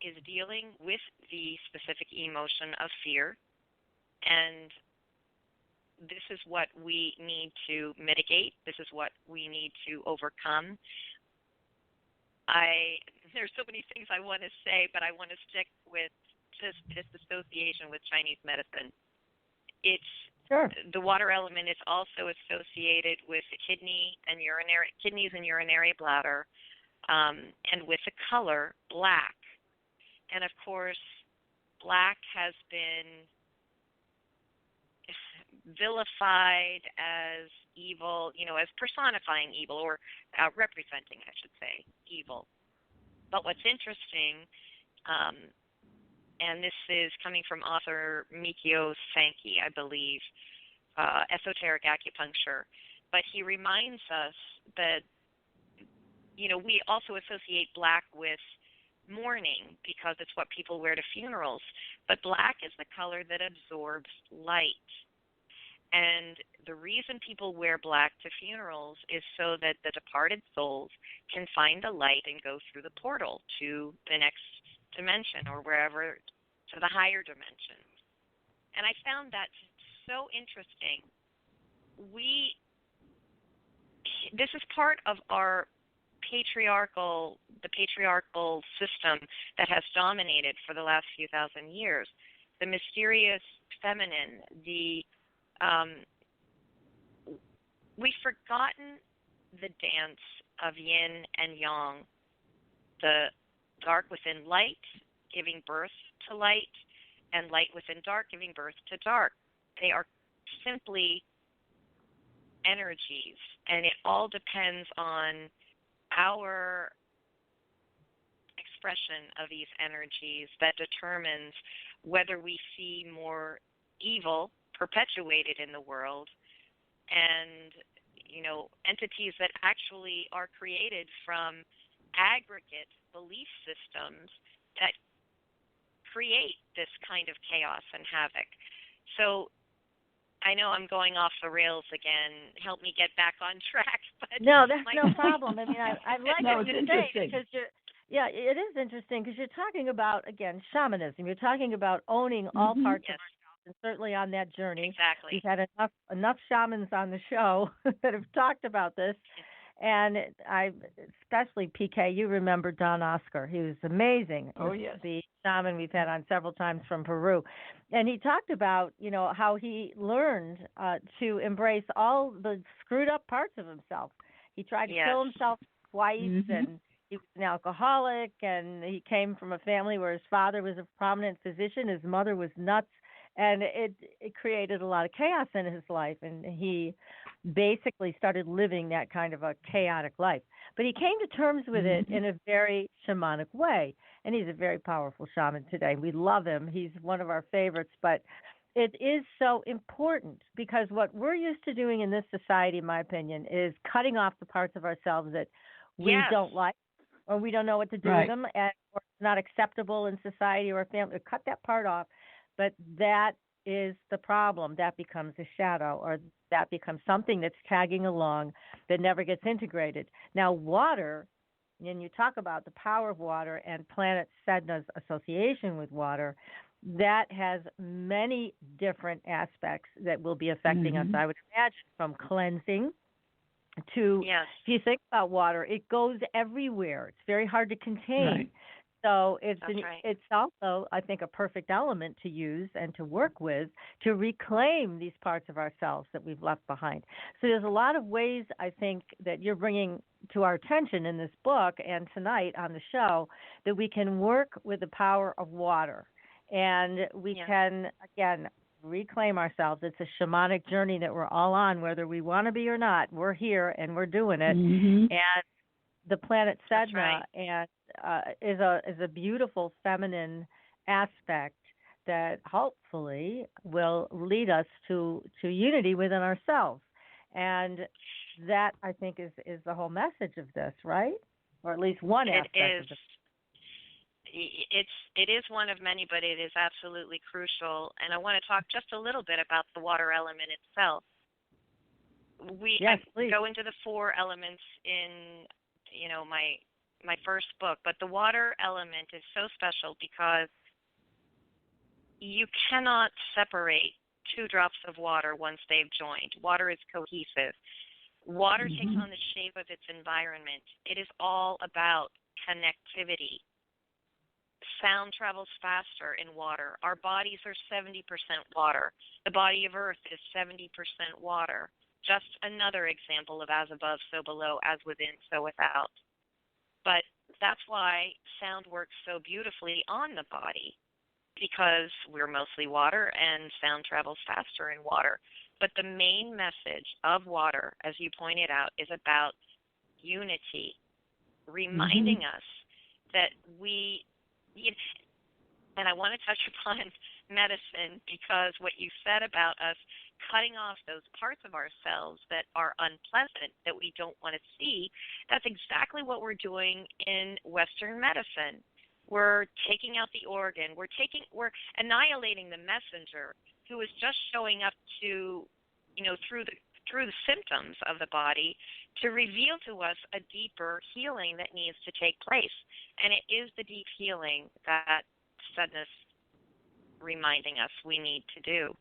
E: is dealing with the specific emotion of fear, and this is what we need to mitigate. This is what we need to overcome. There's so many things I want to say, but I want to stick with just this association with Chinese medicine. It's
C: Sure.
E: The water element is also associated with the kidneys and urinary bladder, and with the color black. And of course, black has been vilified as evil, as personifying evil, or representing, I should say, evil. But what's interesting, and this is coming from author Mikio Sankey, I believe, Esoteric Acupuncture, but he reminds us that, we also associate black with mourning because it's what people wear to funerals, but black is the color that absorbs light. And the reason people wear black to funerals is so that the departed souls can find the light and go through the portal to the next dimension, or wherever, to the higher dimensions. And I found that so interesting. This is part of the patriarchal system that has dominated for the last few thousand years. The mysterious feminine, we've forgotten the dance of yin and yang, the dark within light giving birth to light, and light within dark giving birth to dark. They are simply energies, and it all depends on our expression of these energies that determines whether we see more evil perpetuated in the world, and entities that actually are created from aggregate belief systems that create this kind of chaos and havoc. So I know I'm going off the rails again. Help me get back on track. But
C: no, that's no problem. I mean, I like
D: no,
C: what
D: it's
C: you say,
D: interesting.
C: because it is interesting, because you're talking about, again, shamanism. You're talking about owning all parts of ourselves, and certainly on that journey.
E: Exactly.
C: We've had enough shamans on the show that have talked about this. And especially PK, you remember Don Oscar. He was amazing.
D: Oh, yes.
C: The shaman we've had on several times from Peru. And he talked about, how he learned to embrace all the screwed up parts of himself. He tried to kill himself twice, and he was an alcoholic, and he came from a family where his father was a prominent physician. His mother was nuts. And it created a lot of chaos in his life, and he basically started living that kind of a chaotic life. But he came to terms with it in a very shamanic way, and he's a very powerful shaman today. We love him. He's one of our favorites, but it is so important, because what we're used to doing in this society, in my opinion, is cutting off the parts of ourselves that we don't like, or we don't know what to do with them, and or it's not acceptable in society or family. Cut that part off. But that is the problem. That becomes a shadow, or that becomes something that's tagging along that never gets integrated. Now, water, and you talk about the power of water and planet Sedna's association with water, that has many different aspects that will be affecting us, I would imagine, from cleansing to, if you think about water, it goes everywhere. It's very hard to contain.
D: Right.
C: So it's also, I think, a perfect element to use and to work with to reclaim these parts of ourselves that we've left behind. So there's a lot of ways, I think, that you're bringing to our attention in this book and tonight on the show, that we can work with the power of water. And we can, again, reclaim ourselves. It's a shamanic journey that we're all on, whether we want to be or not. We're here and we're doing it. And the planet Sedna is a beautiful feminine aspect that hopefully will lead us to unity within ourselves. And that, I think, is the whole message of this, right? Or at least one aspect of this.
E: it is one of many, but it is absolutely crucial. And I want to talk just a little bit about the water element itself.
C: Yes,
E: I
C: please.
E: go into the 4 elements in my first book, but the water element is so special because you cannot separate 2 drops of water once they've joined. Water is cohesive. Water takes on the shape of its environment. It is all about connectivity. Sound travels faster in water. Our bodies are 70% water. The body of Earth is 70% water. Just another example of as above, so below, as within, so without. But that's why sound works so beautifully on the body, because we're mostly water and sound travels faster in water. But the main message of water, as you pointed out, is about unity, reminding us that and I want to touch upon medicine, because what you said about us cutting off those parts of ourselves that are unpleasant, that we don't want to see, that's exactly what we're doing in Western medicine. We're taking out the organ. We're annihilating the messenger who is just showing up to, through the symptoms of the body, to reveal to us a deeper healing that needs to take place. And it is the deep healing that Sedna's reminding us we need to do.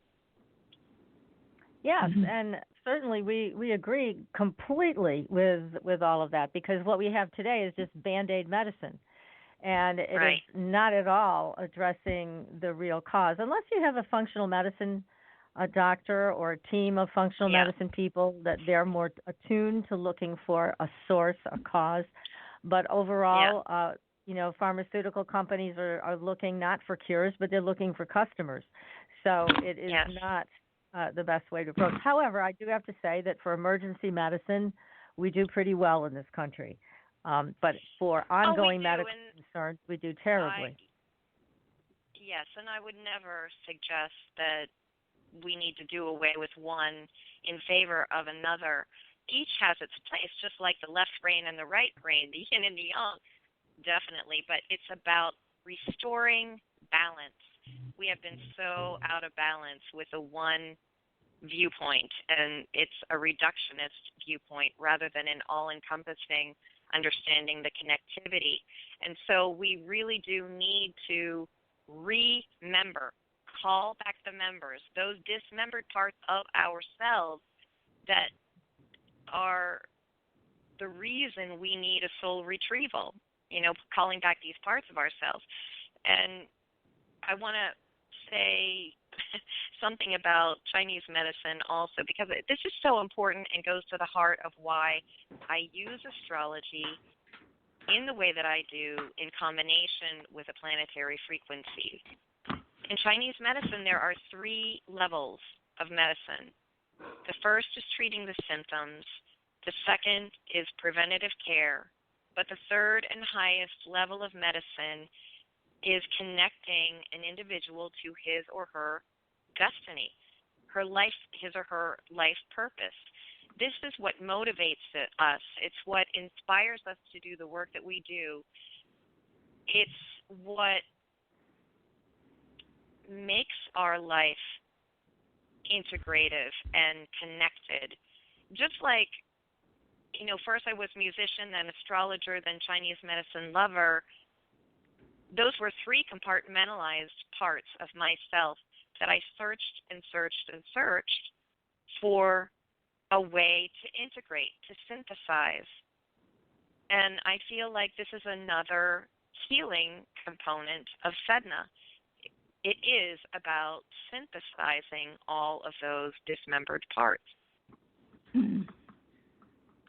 C: Yes, and certainly we agree completely with all of that, because what we have today is just Band-Aid medicine. And it is not at all addressing the real cause, unless you have a functional medicine, a doctor or a team of functional medicine people that they're more attuned to looking for a source, a cause. But overall, pharmaceutical companies are looking not for cures, but they're looking for customers. So it is not the best way to approach. However, I do have to say that for emergency medicine, we do pretty well in this country. But for ongoing medical concerns, we do terribly.
E: Yes, and I would never suggest that we need to do away with one in favor of another. Each has its place, just like the left brain and the right brain, the yin and the yang, definitely. But it's about restoring balance. We have been so out of balance with a one viewpoint, and it's a reductionist viewpoint rather than an all-encompassing understanding the connectivity. And so we really do need to remember, call back the members, those dismembered parts of ourselves that are the reason we need a soul retrieval, calling back these parts of ourselves. And I want to say something about Chinese medicine also, because this is so important and goes to the heart of why I use astrology in the way that I do in combination with the planetary frequencies. In Chinese medicine, there are 3 levels of medicine. The first is treating the symptoms. The second is preventative care. But the third and highest level of medicine is connecting an individual to his or her destiny, his or her life purpose. This is what motivates us. It's what inspires us to do the work that we do. It's what makes our life integrative and connected. Just like, first I was musician, then astrologer, then Chinese medicine lover. Those were 3 compartmentalized parts of myself that I searched and searched and searched for a way to integrate, to synthesize. And I feel like this is another healing component of Sedna. It is about synthesizing all of those dismembered parts.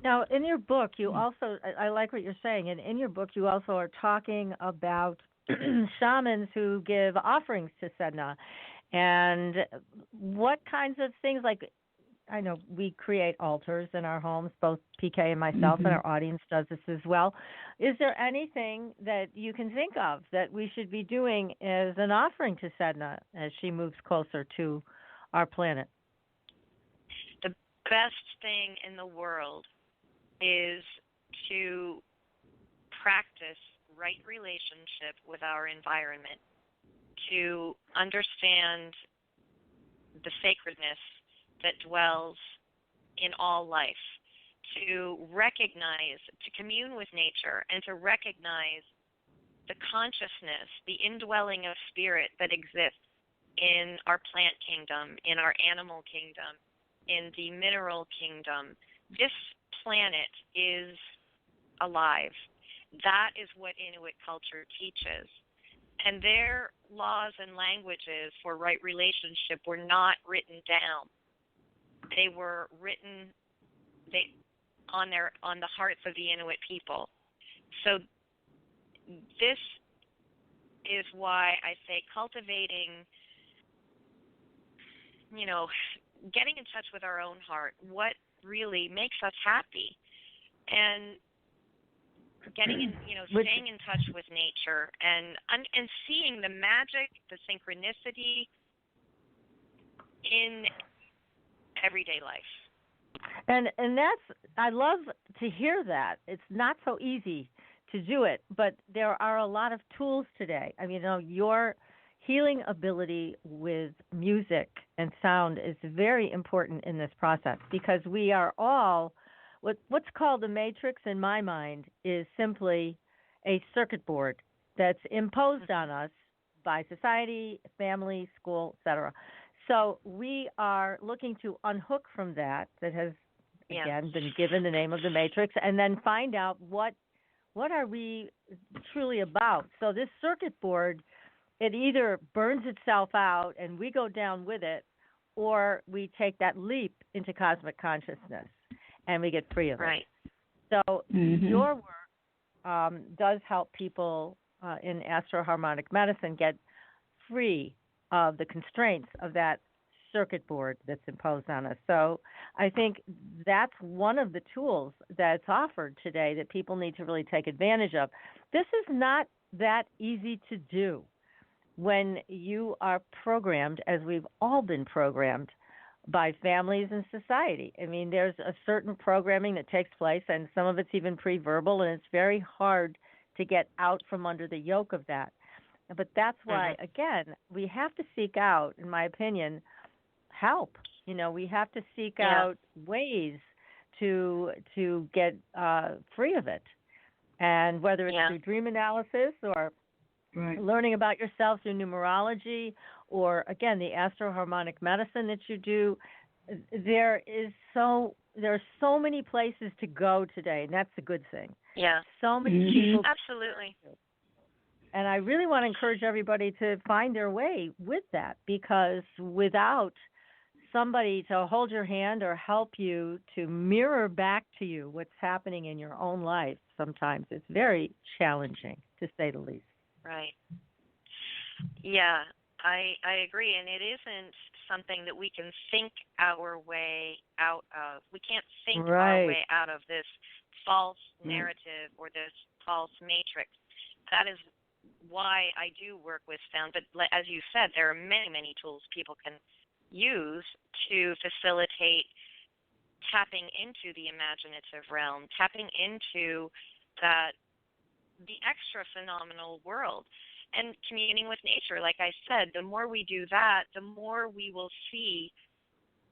C: Now, in your book, you also, I like what you're saying, and in your book you also are talking about shamans who give offerings to Sedna. And what kinds of things, like, I know we create altars in our homes, both PK and myself, and our audience does this as well. Is there anything that you can think of that we should be doing as an offering to Sedna as she moves closer to our planet?
E: The best thing in the world is to practice right relationship with our environment, to understand the sacredness that dwells in all life, to recognize, to commune with nature, and to recognize the consciousness, the indwelling of spirit that exists in our plant kingdom, in our animal kingdom, in the mineral kingdom. This planet is alive. That is what Inuit culture teaches. And their laws and languages for right relationship were not written down. They were written on the hearts of the Inuit people. So this is why I say cultivating, getting in touch with our own heart, what really makes us happy, and getting in, staying in touch with nature and seeing the magic, the synchronicity in everyday life.
C: And that's, I love to hear that. It's not so easy to do it, but there are a lot of tools today. I mean, your healing ability with music and sound is very important in this process, because we are all, what's called the matrix in my mind is simply a circuit board that's imposed on us by society, family, school, etc. So we are looking to unhook from that has, again, been given the name of the matrix, and then find out what are we truly about. So this circuit board, it either burns itself out and we go down with it, or we take that leap into cosmic consciousness and we get free of it.
E: Right.
C: So your work does help people in astroharmonic medicine get free of the constraints of that circuit board that's imposed on us. So I think that's one of the tools that's offered today that people need to really take advantage of. This is not that easy to do when you are programmed, as we've all been programmed, by families and society. I mean, there's a certain programming that takes place, and some of it's even pre-verbal, and it's very hard to get out from under the yoke of that. But that's why, again, we have to seek out, in my opinion, help. We have to seek out ways to get free of it. And whether it's through dream analysis or learning about yourself through numerology, or again the astroharmonic medicine that you do, there are so many places to go today, and that's a good thing.
E: Yeah.
C: So many people.
E: Absolutely.
C: And I really want to encourage everybody to find their way with that, because without somebody to hold your hand or help you to mirror back to you what's happening in your own life, sometimes it's very challenging, to say the least.
E: Right. Yeah, I agree, and it isn't something that we can think our way out of. We can't think our way out of this false narrative or this false matrix. That is why I do work with sound. But as you said, there are many, many tools people can use to facilitate tapping into the imaginative realm, tapping into the extra phenomenal world, and communing with nature. Like I said, the more we do that, the more we will see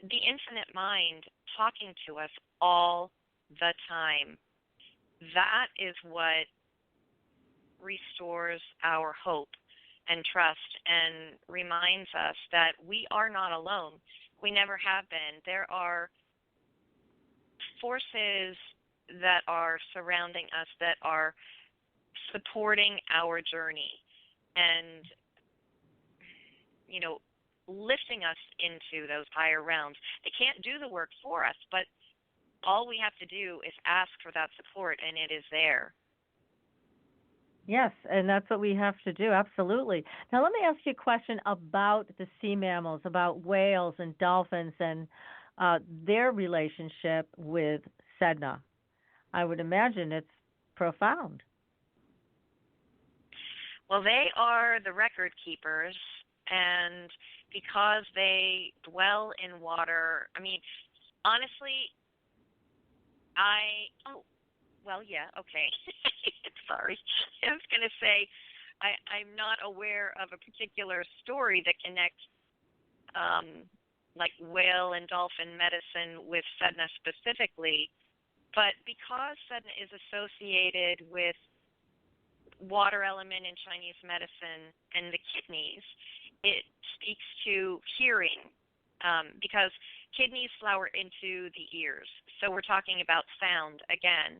E: the infinite mind talking to us all the time. That is what restores our hope and trust and reminds us that we are not alone. We never have been. There are forces that are surrounding us that are supporting our journey and, lifting us into those higher realms. They can't do the work for us, but all we have to do is ask for that support, and it is there.
C: Yes, and that's what we have to do, absolutely. Now, let me ask you a question about the sea mammals, about whales and dolphins and their relationship with Sedna. I would imagine it's profound.
E: Well, they are the record keepers, and because they dwell in water, I mean, honestly, well, yeah, okay. Sorry. I was going to say I'm not aware of a particular story that connects like whale and dolphin medicine with Sedna specifically, but because Sedna is associated with water element in Chinese medicine and the kidneys, it speaks to hearing, because kidneys flower into the ears. So we're talking about sound again.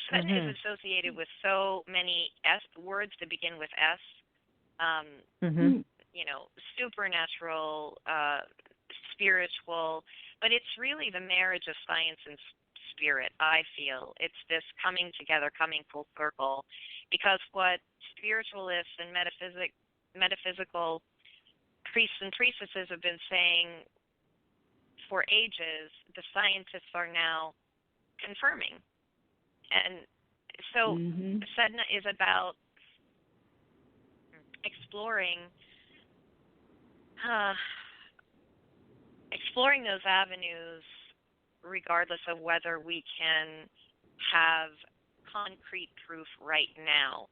E: Sedna is associated with so many words that begin with S. You know, supernatural, spiritual, but it's really the marriage of science and spirit, I feel. It's this coming together, coming full circle, because what spiritualists and metaphysical priests and priestesses have been saying for ages, the scientists are now confirming. And so Sedna is about exploring those avenues, regardless of whether we can have concrete proof right now.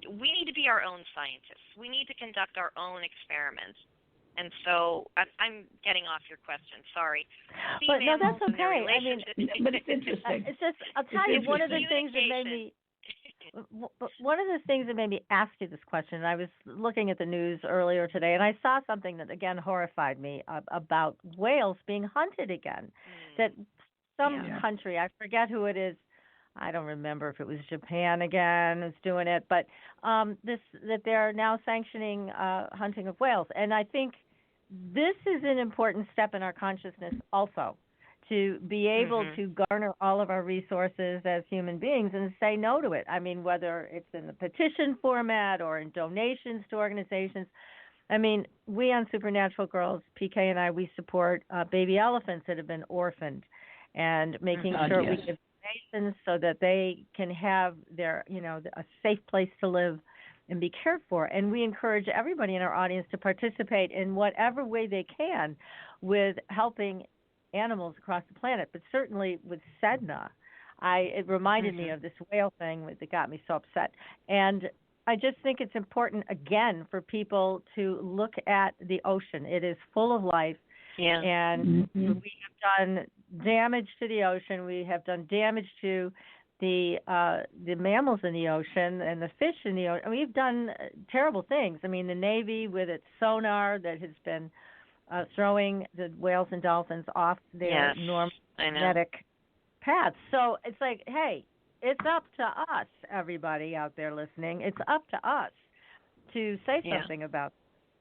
E: We need to be our own scientists. We need to conduct our own experiments. And so I'm getting off your question. Sorry.
C: But no, that's okay.
D: I mean, but it's interesting.
C: It's just, I'll tell you, one of the things that made me ask you this question, I was looking at the news earlier today, and I saw something that, again, horrified me about whales being hunted again. That some country, I forget who it is, I don't remember if it was Japan again who's doing it, but that they're now sanctioning hunting of whales. And I think this is an important step in our consciousness also, to be able to garner all of our resources as human beings and say no to it. I mean, whether it's in the petition format or in donations to organizations. I mean, we on Supernatural Girls, PK and I, we support baby elephants that have been orphaned, and making sure we give donations so that they can have their, a safe place to live and be cared for. And we encourage everybody in our audience to participate in whatever way they can with helping animals across the planet. But certainly with Sedna, it reminded me of this whale thing that got me so upset. And I just think it's important, again, for people to look at the ocean. It is full of life.
E: Yeah.
C: And we have done damage to the ocean. We have done damage to the mammals in the ocean and the fish in the ocean. We've done terrible things. I mean, the Navy with its sonar that has been throwing the whales and dolphins off their normal magnetic paths. So it's like, hey, it's up to us, everybody out there listening. It's up to us to say something about it.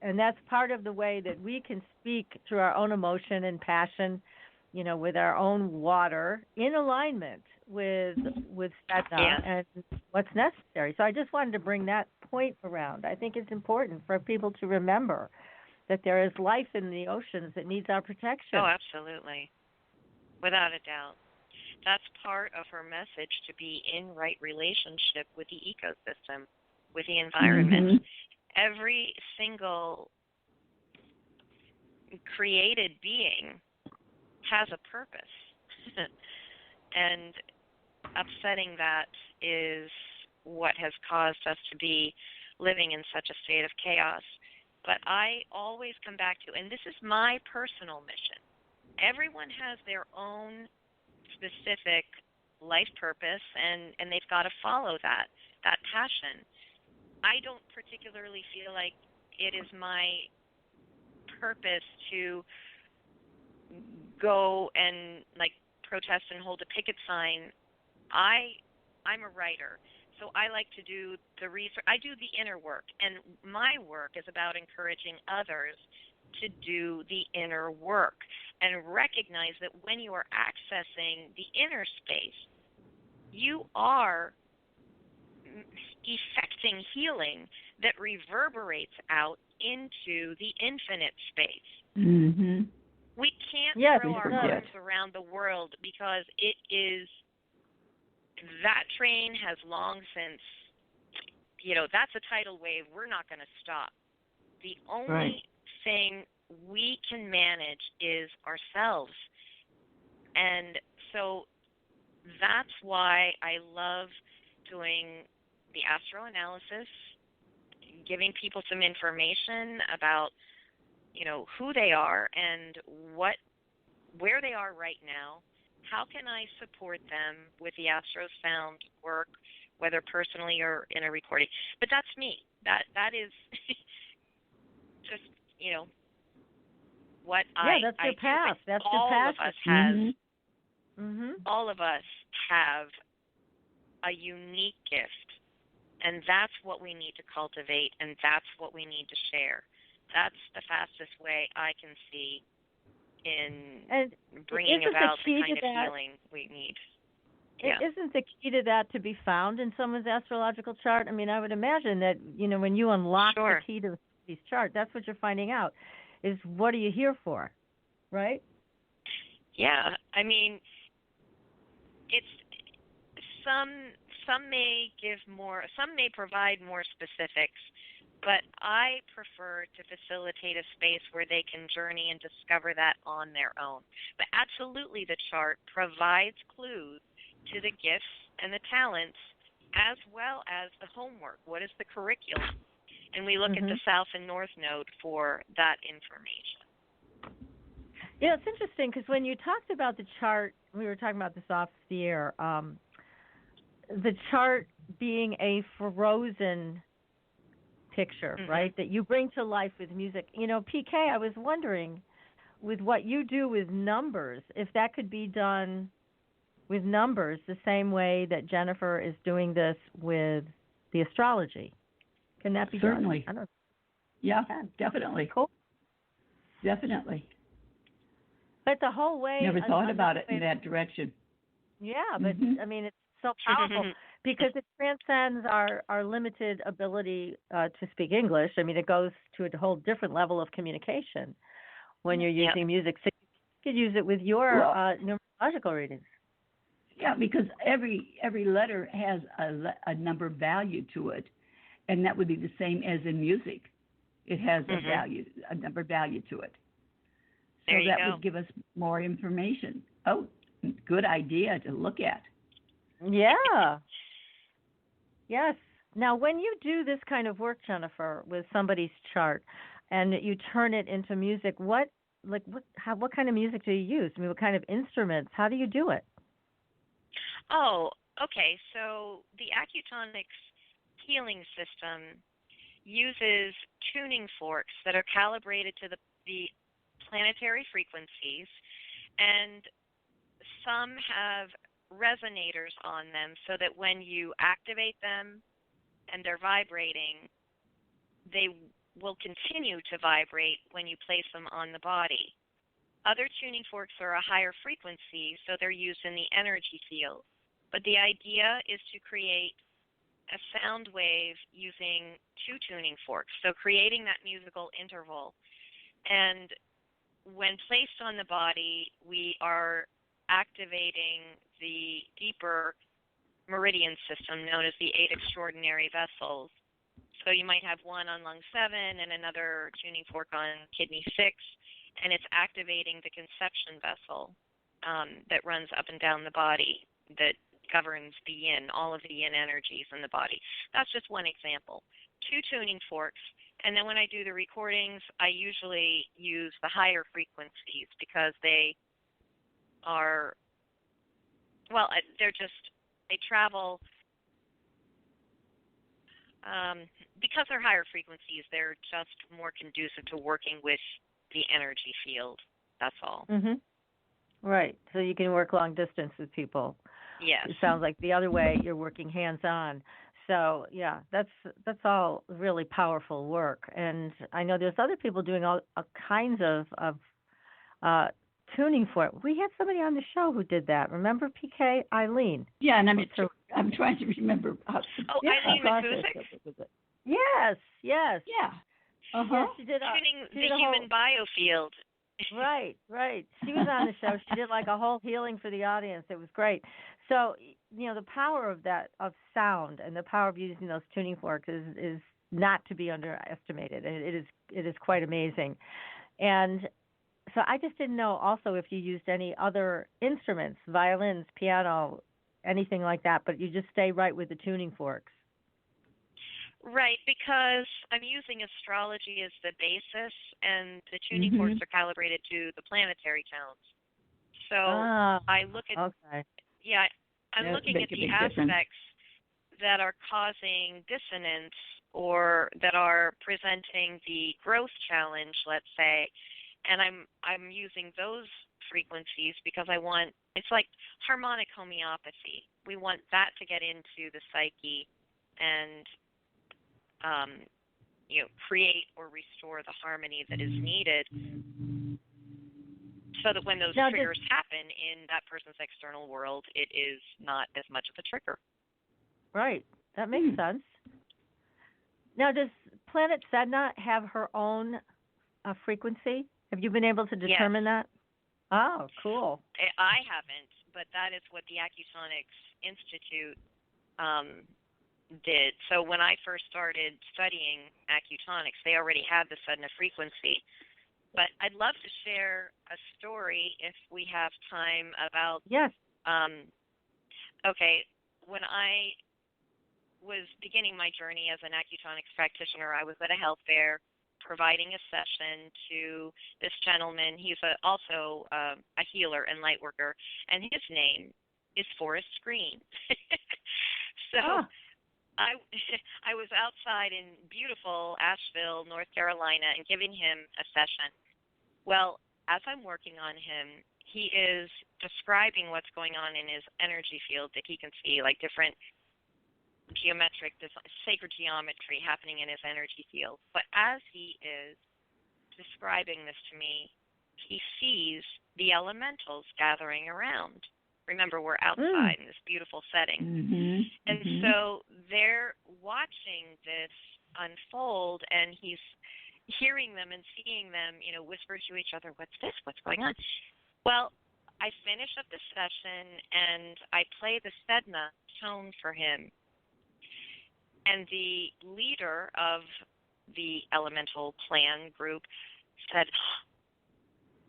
C: And that's part of the way that we can speak through our own emotion and passion, with our own water in alignment with Sedna and what's necessary. So I just wanted to bring that point around. I think it's important for people to remember that there is life in the oceans that needs our protection.
E: Oh, absolutely. Without a doubt. That's part of her message, to be in right relationship with the ecosystem, with the environment. Every single created being has a purpose. And upsetting that is what has caused us to be living in such a state of chaos. But I always come back to, and this is my personal mission, everyone has their own specific life purpose, and they've got to follow that passion. I don't particularly feel like it is my purpose to go and protest and hold a picket sign. I'm a writer, so I like to do the research. I do the inner work, and my work is about encouraging others to do the inner work and recognize that when you are accessing the inner space, you are effecting healing that reverberates out into the infinite space. We can't throw our arms around the world because that train has long since, that's a tidal wave. We're not going to stop. The only thing we can manage is ourselves. And so that's why I love doing the astroanalysis, giving people some information about, who they are and where they are right now. How can I support them with the Astros Found work, whether personally or in a recording? But that's me. That is just, what
C: that's
E: I
C: your
E: do.
C: path.
E: But
C: That's your passion.
E: all of us have a unique gift, and that's what we need to cultivate, and that's what we need to share. That's the fastest way I can see in bringing about the kind of healing we need. Yeah.
C: Isn't the key to that to be found in someone's astrological chart? I mean, I would imagine that, when you unlock the key to these charts, that's what you're finding out, is what are you here for, right?
E: Yeah. I mean, it's some may give more, some may provide more specifics, but I prefer to facilitate a space where they can journey and discover that on their own. But absolutely, the chart provides clues to the gifts and the talents, as well as the homework. What is the curriculum? And we look at the South and North Node for that information.
C: Yeah, it's interesting because when you talked about the chart, we were talking about this off the air, the chart being a frozen picture, right, that you bring to life with music. PK, I was wondering, with what you do with numbers, if that could be done with numbers the same way that Jennifer is doing this with the astrology. Can that be
D: Certainly.
C: done? I don't.
D: Yeah, definitely.
C: Cool.
D: Definitely.
C: But the whole way.
D: Never thought about it in that direction.
C: Yeah, but I mean, it's so powerful because it transcends our limited ability to speak English. I mean, it goes to a whole different level of communication when you're using music. So you could use it with your numerological readings.
D: Yeah, because every letter has a number value to it, and that would be the same as in music. It has a number value to it. So that would give us more information. Oh, good idea to look at.
C: Yeah. Yes. Now, when you do this kind of work, Jennifer, with somebody's chart, and you turn it into music, what kind of music do you use? I mean, what kind of instruments? How do you do it?
E: Oh, okay. So the Accutonics healing system uses tuning forks that are calibrated to the planetary frequencies, and some have resonators on them so that when you activate them and they're vibrating, they will continue to vibrate when you place them on the body. Other tuning forks are a higher frequency, so they're used in the energy field. But the idea is to create a sound wave using two tuning forks, so creating that musical interval. And when placed on the body, we are activating the deeper meridian system known as the 8 extraordinary vessels. So you might have one on lung 7 and another tuning fork on kidney 6, and it's activating the conception vessel that runs up and down the body that governs the yin, all of the yin energies in the body. That's just one example. Two tuning forks. And then when I do the recordings, I usually use the higher frequencies because they are, they travel, because they're higher frequencies, they're just more conducive to working with the energy field. That's all.
C: Right. So you can work long distance with people.
E: Yes.
C: It sounds like the other way you're working hands-on. So, yeah, that's all really powerful work. And I know there's other people doing all kinds of tuning for it. We had somebody on the show who did that. Remember, PK? Eileen.
D: Yeah, and I'm trying to remember.
E: Eileen McCusick?
C: Yes.
D: Yeah.
C: Yeah, she did
E: tuning the human biofield.
C: Right. She was on the show. She did like a whole healing for the audience. It was great. So, the power of sound and the power of using those tuning forks is not to be underestimated. It is quite amazing. And so I just didn't know also if you used any other instruments, violins, piano, anything like that, but you just stay right with the tuning forks.
E: Right, because I'm using astrology as the basis, and the tuning forks are calibrated to the planetary tones. So I look at I'm looking at the aspects that are causing dissonance or that are presenting the growth challenge, let's say, and I'm using those frequencies because it's like harmonic homeopathy. We want that to get into the psyche and create or restore the harmony that is needed, so that when those triggers happen in that person's external world, it is not as much of a trigger.
C: Right. That makes sense. Now, does Planet Sedna have her own frequency? Have you been able to determine that? Oh, cool.
E: I haven't, but that is what the Acutonics Institute did. So when I first started studying Acutonics, they already had the Sedna frequency. But I'd love to share a story if we have time about...
C: Yes.
E: Okay, when I was beginning my journey as an Acutonics practitioner, I was at a health fair providing a session to this gentleman. He's also a healer and light worker, and his name is Forrest Green. So I was outside in beautiful Asheville, North Carolina, and giving him a session. Well, as I'm working on him, he is describing what's going on in his energy field that he can see, like different geometric, sacred geometry happening in his energy field. But as he is describing this to me, he sees the elementals gathering around. Remember, we're outside in this beautiful setting. And so they're watching this unfold, and he's hearing them and seeing them, whisper to each other, "What's this? What's going on?" Well, I finish up the session, and I play the Sedna tone for him. And the leader of the elemental clan group said,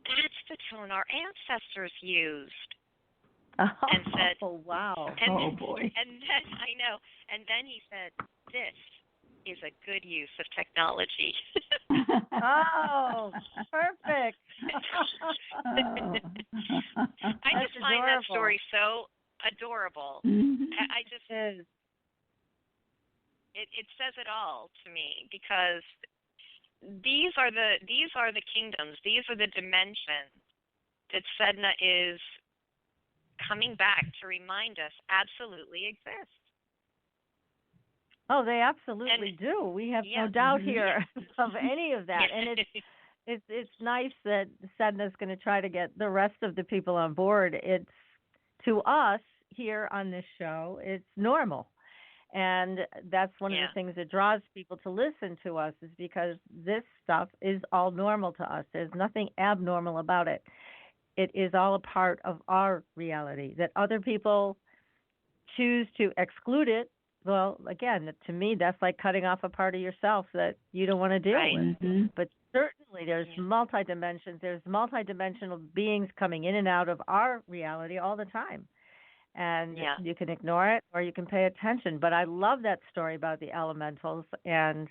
E: "That's the tone our ancestors used." And said,
C: "Oh, wow.
D: Boy."
E: And then, I know. And then he said, "This is a good use of technology."
C: Oh, perfect.
E: I just find that story so adorable. I just... It says it all to me, because these are the kingdoms, these are the dimensions that Sedna is coming back to remind us absolutely exist.
C: Oh, they absolutely do. We have no doubt here of any of that. And it's nice that Sedna's going to try to get the rest of the people on board. It's, to us here on this show, it's normal. And that's one of the things that draws people to listen to us, is because this stuff is all normal to us. There's nothing abnormal about it. It is all a part of our reality. That other people choose to exclude it, well, again, to me, that's like cutting off a part of yourself that you don't want to deal with. But certainly there's multi-dimensions. There's multi-dimensional beings coming in and out of our reality all the time. And you can ignore it or you can pay attention. But I love that story about the elementals and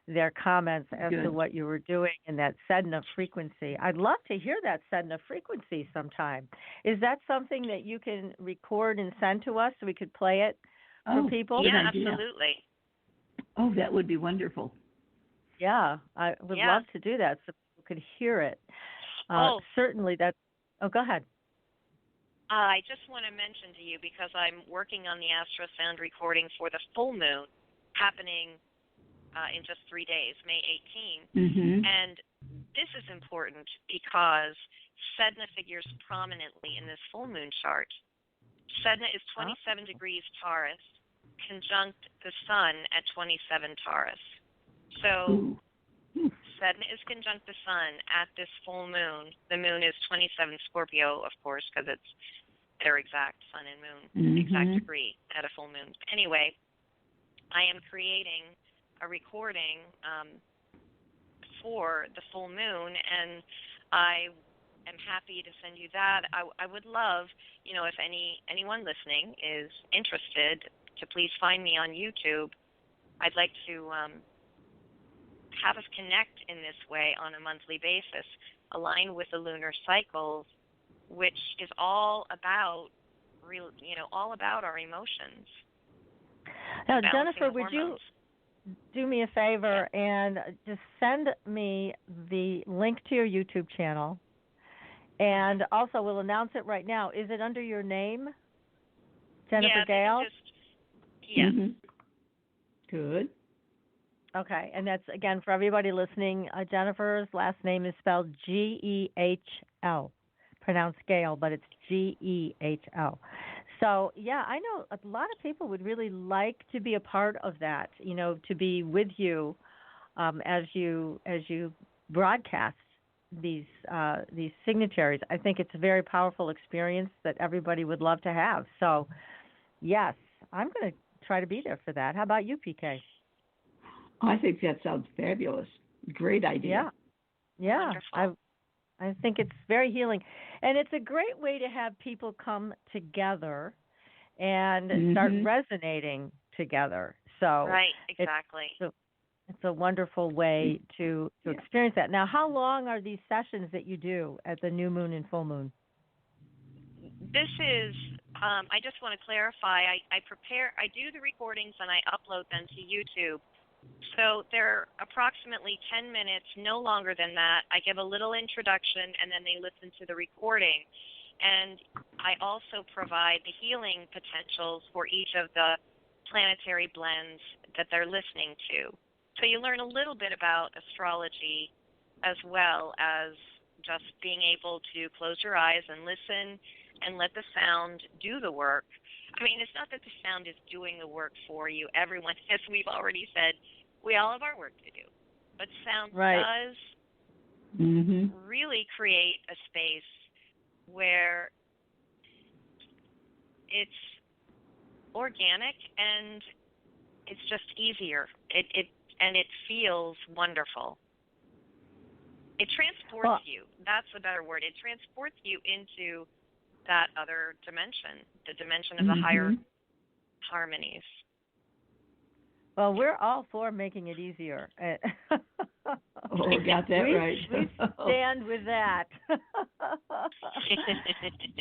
C: their comments as to what you were doing in that Sedna frequency. I'd love to hear that Sedna frequency sometime. Is that something that you can record and send to us so we could play it for people?
E: Yeah, absolutely.
D: Oh, that would be wonderful.
C: Yeah, I would love to do that so people could hear it. Certainly that's... Oh, go ahead.
E: I just want to mention to you, because I'm working on the Astro Sound recording for the full moon happening in just 3 days, May 18th. And this is important because Sedna figures prominently in this full moon chart. Sedna is 27 degrees Taurus, conjunct the sun at 27 Taurus. So Sedna is conjunct the sun at this full moon. The moon is 27 Scorpio, of course, because it's their exact sun and moon, exact degree at a full moon. Anyway, I am creating a recording for the full moon, and I am happy to send you that. I would love, if anyone listening is interested, to please find me on YouTube. I'd like to have us connect in this way on a monthly basis, align with the lunar cycles, which is all about all about our emotions.
C: Now,
E: Balancing
C: Jennifer,
E: the
C: would you
E: hormones.
C: do me a favor and just send me the link to your YouTube channel? And also, we'll announce it right now. Is it under your name, Jennifer Gale?
E: Yeah.
D: Mm-hmm. Good.
C: Okay, and that's, again, for everybody listening, Jennifer's last name is spelled G-E-H-L. Pronounced Gale, but it's G-E-H-L. So, yeah, I know a lot of people would really like to be a part of that, to be with you as you broadcast these signatories. I think it's a very powerful experience that everybody would love to have. So, yes, I'm going to try to be there for that. How about you, PK?
D: I think that sounds fabulous. Great idea.
C: Yeah.
E: Wonderful.
C: I think it's very healing. And it's a great way to have people come together and start resonating together. So
E: right, exactly.
C: It's a wonderful way to experience that. Now, how long are these sessions that you do at the new moon and full moon?
E: This is, I just want to clarify, I do the recordings and I upload them to YouTube. So they're approximately 10 minutes, no longer than that. I give a little introduction and then they listen to the recording. And I also provide the healing potentials for each of the planetary blends that they're listening to. So you learn a little bit about astrology as well as just being able to close your eyes and listen and let the sound do the work. I mean, it's not that the sound is doing the work for you. Everyone, as we've already said, we all have our work to do. But sound does really create a space where it's organic and it's just easier. It feels wonderful. It transports you. That's a better word. It transports you into that other dimension, the dimension of the higher harmonies.
C: Well, we're all for making it easier.
D: Got that right.
C: We stand with that.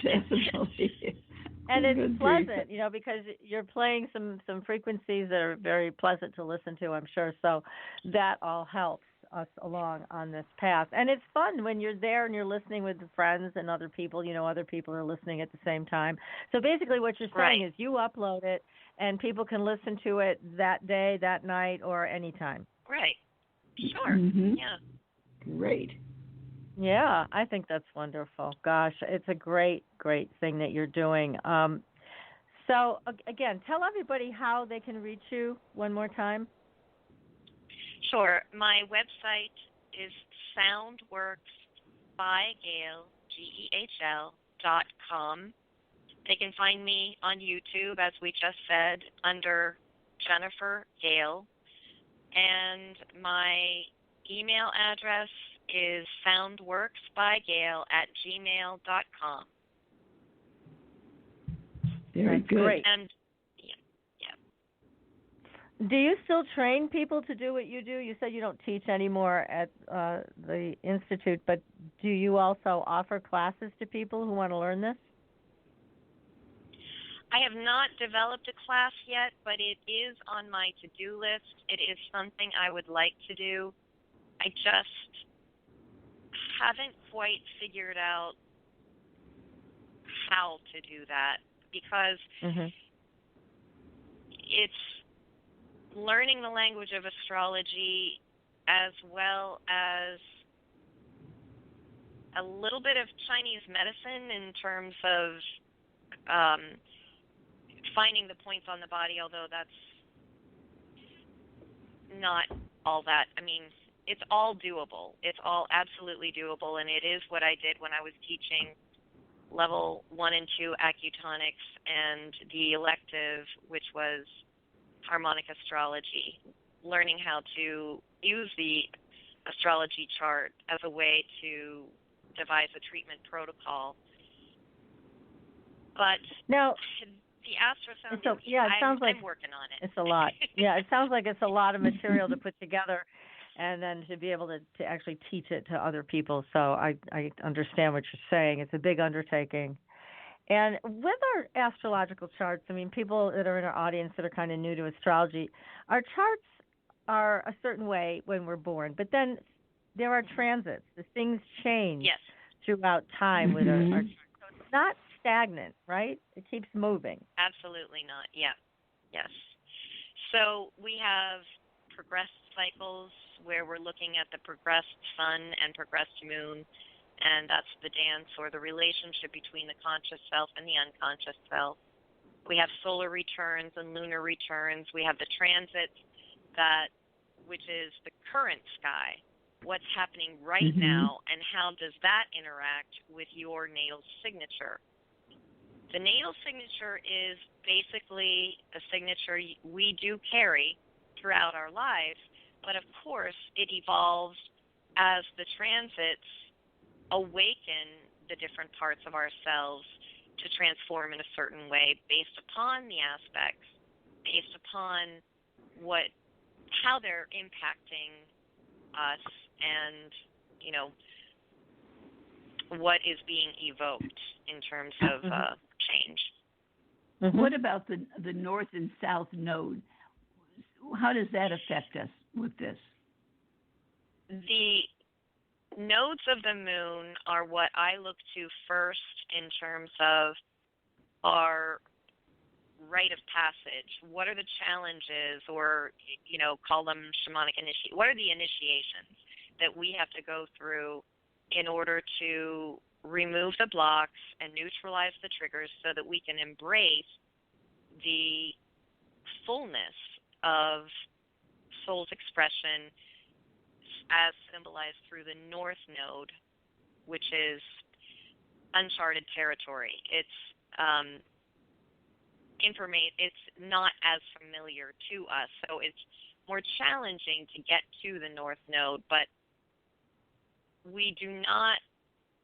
D: Definitely.
C: And it's pleasant, because you're playing some frequencies that are very pleasant to listen to, I'm sure. So that all helps us along on this path. And it's fun when you're there and you're listening with friends and other people, other people are listening at the same time. So basically what you're saying is you upload it and people can listen to it that day, that night, or anytime.
E: Right. Sure. Yeah.
D: Great.
C: Yeah, I think that's wonderful. Gosh, it's a great, great thing that you're doing. So, again, tell everybody how they can reach you one more time.
E: Sure. My website is soundworksbyGale.com. They can find me on YouTube, as we just said, under Jennifer Gale. And my email address is soundworksbygale@gmail.com.
D: Very
C: That's
D: good.
C: Great.
E: And
C: do you still train people to do what you do? You said you don't teach anymore at the Institute, but do you also offer classes to people who want to learn this?
E: I have not developed a class yet, but it is on my to-do list. It is something I would like to do. I just haven't quite figured out how to do that because it's learning the language of astrology as well as a little bit of Chinese medicine in terms of finding the points on the body, although that's not all that. I mean, it's all doable. It's all absolutely doable, and it is what I did when I was teaching level 1 and 2 acutonics and the elective, which was harmonic astrology, learning how to use the astrology chart as a way to devise a treatment protocol. But
C: now,
E: the astrosound, I'm working on it.
C: It's a lot. Yeah, it sounds like it's a lot of material to put together, and then to be able to actually teach it to other people. So I understand what you're saying. It's a big undertaking. And with our astrological charts, I mean, people that are in our audience that are kind of new to astrology, our charts are a certain way when we're born, but then there are transits. The things change throughout time with our charts. So it's not stagnant, right? It keeps moving.
E: Absolutely not. Yeah. Yes. So we have progressed cycles where we're looking at the progressed sun and progressed moon, and that's the dance or the relationship between the conscious self and the unconscious self. We have solar returns and lunar returns. We have the transits, which is the current sky. What's happening right now, and how does that interact with your natal signature? The natal signature is basically a signature we do carry throughout our lives, but of course it evolves as the transits awaken the different parts of ourselves to transform in a certain way based upon the aspects, based upon how they're impacting us and, what is being evoked in terms of change.
D: What about the north and south node? How does that affect us with this?
E: The nodes of the moon are what I look to first in terms of our rite of passage. What are the challenges, or, call them shamanic initiations? What are the initiations that we have to go through in order to remove the blocks and neutralize the triggers so that we can embrace the fullness of soul's expression as symbolized through the north node, which is uncharted territory. It's it's not as familiar to us, so it's more challenging to get to the north node, but we do not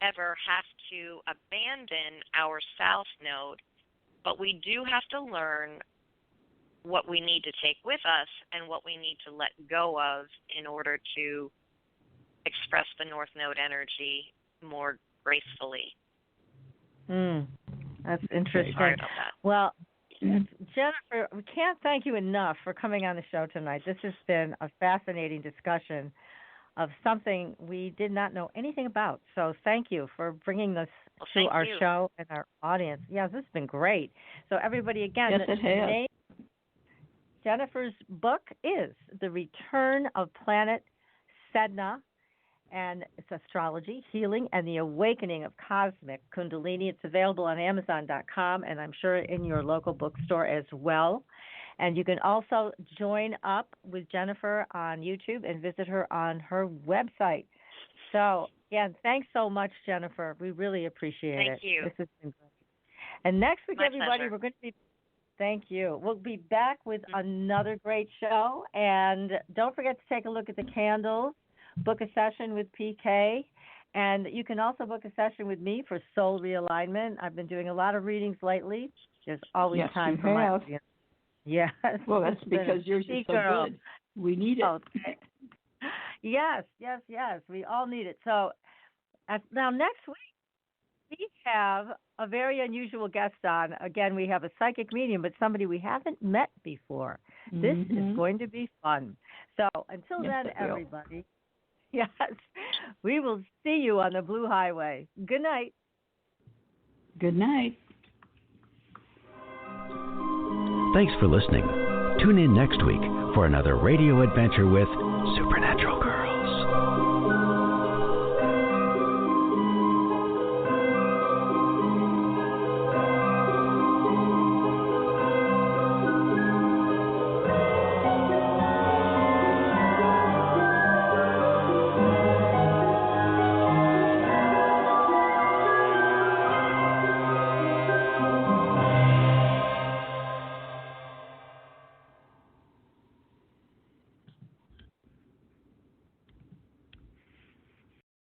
E: ever have to abandon our south node, but we do have to learn what we need to take with us and what we need to let go of in order to express the north node energy more gracefully.
C: That's interesting.
E: Sorry about that.
C: Well, Jennifer, we can't thank you enough for coming on the show tonight. This has been a fascinating discussion of something we did not know anything about. So thank you for bringing this to our show and our audience. Yeah, this has been great. So everybody, again,
D: yes, it has.
C: Jennifer's book is The Return of Planet Sedna, and it's astrology, healing, and the awakening of cosmic Kundalini. It's available on Amazon.com, and I'm sure in your local bookstore as well. And you can also join up with Jennifer on YouTube and visit her on her website. So, again, thanks so much, Jennifer. We really appreciate it.
E: Thank you.
C: This has been great. And next week, everybody,
E: pleasure.
C: we're going to be... Thank you. We'll be back with another great show. And don't forget to take a look at the candles. Book a session with PK. And you can also book a session with me for soul realignment. I've been doing a lot of readings lately. There's always time for my audience. Yes.
D: Well, that's because yours is so good. We need it.
C: Okay. Yes. We all need it. So now next week, we have a very unusual guest on. Again, we have a psychic medium, but somebody we haven't met before. This is going to be fun. So until then, everybody, yes, we will see you on the Blue Highway. Good night.
D: Good night.
B: Thanks for listening. Tune in next week for another radio adventure with Supernatural.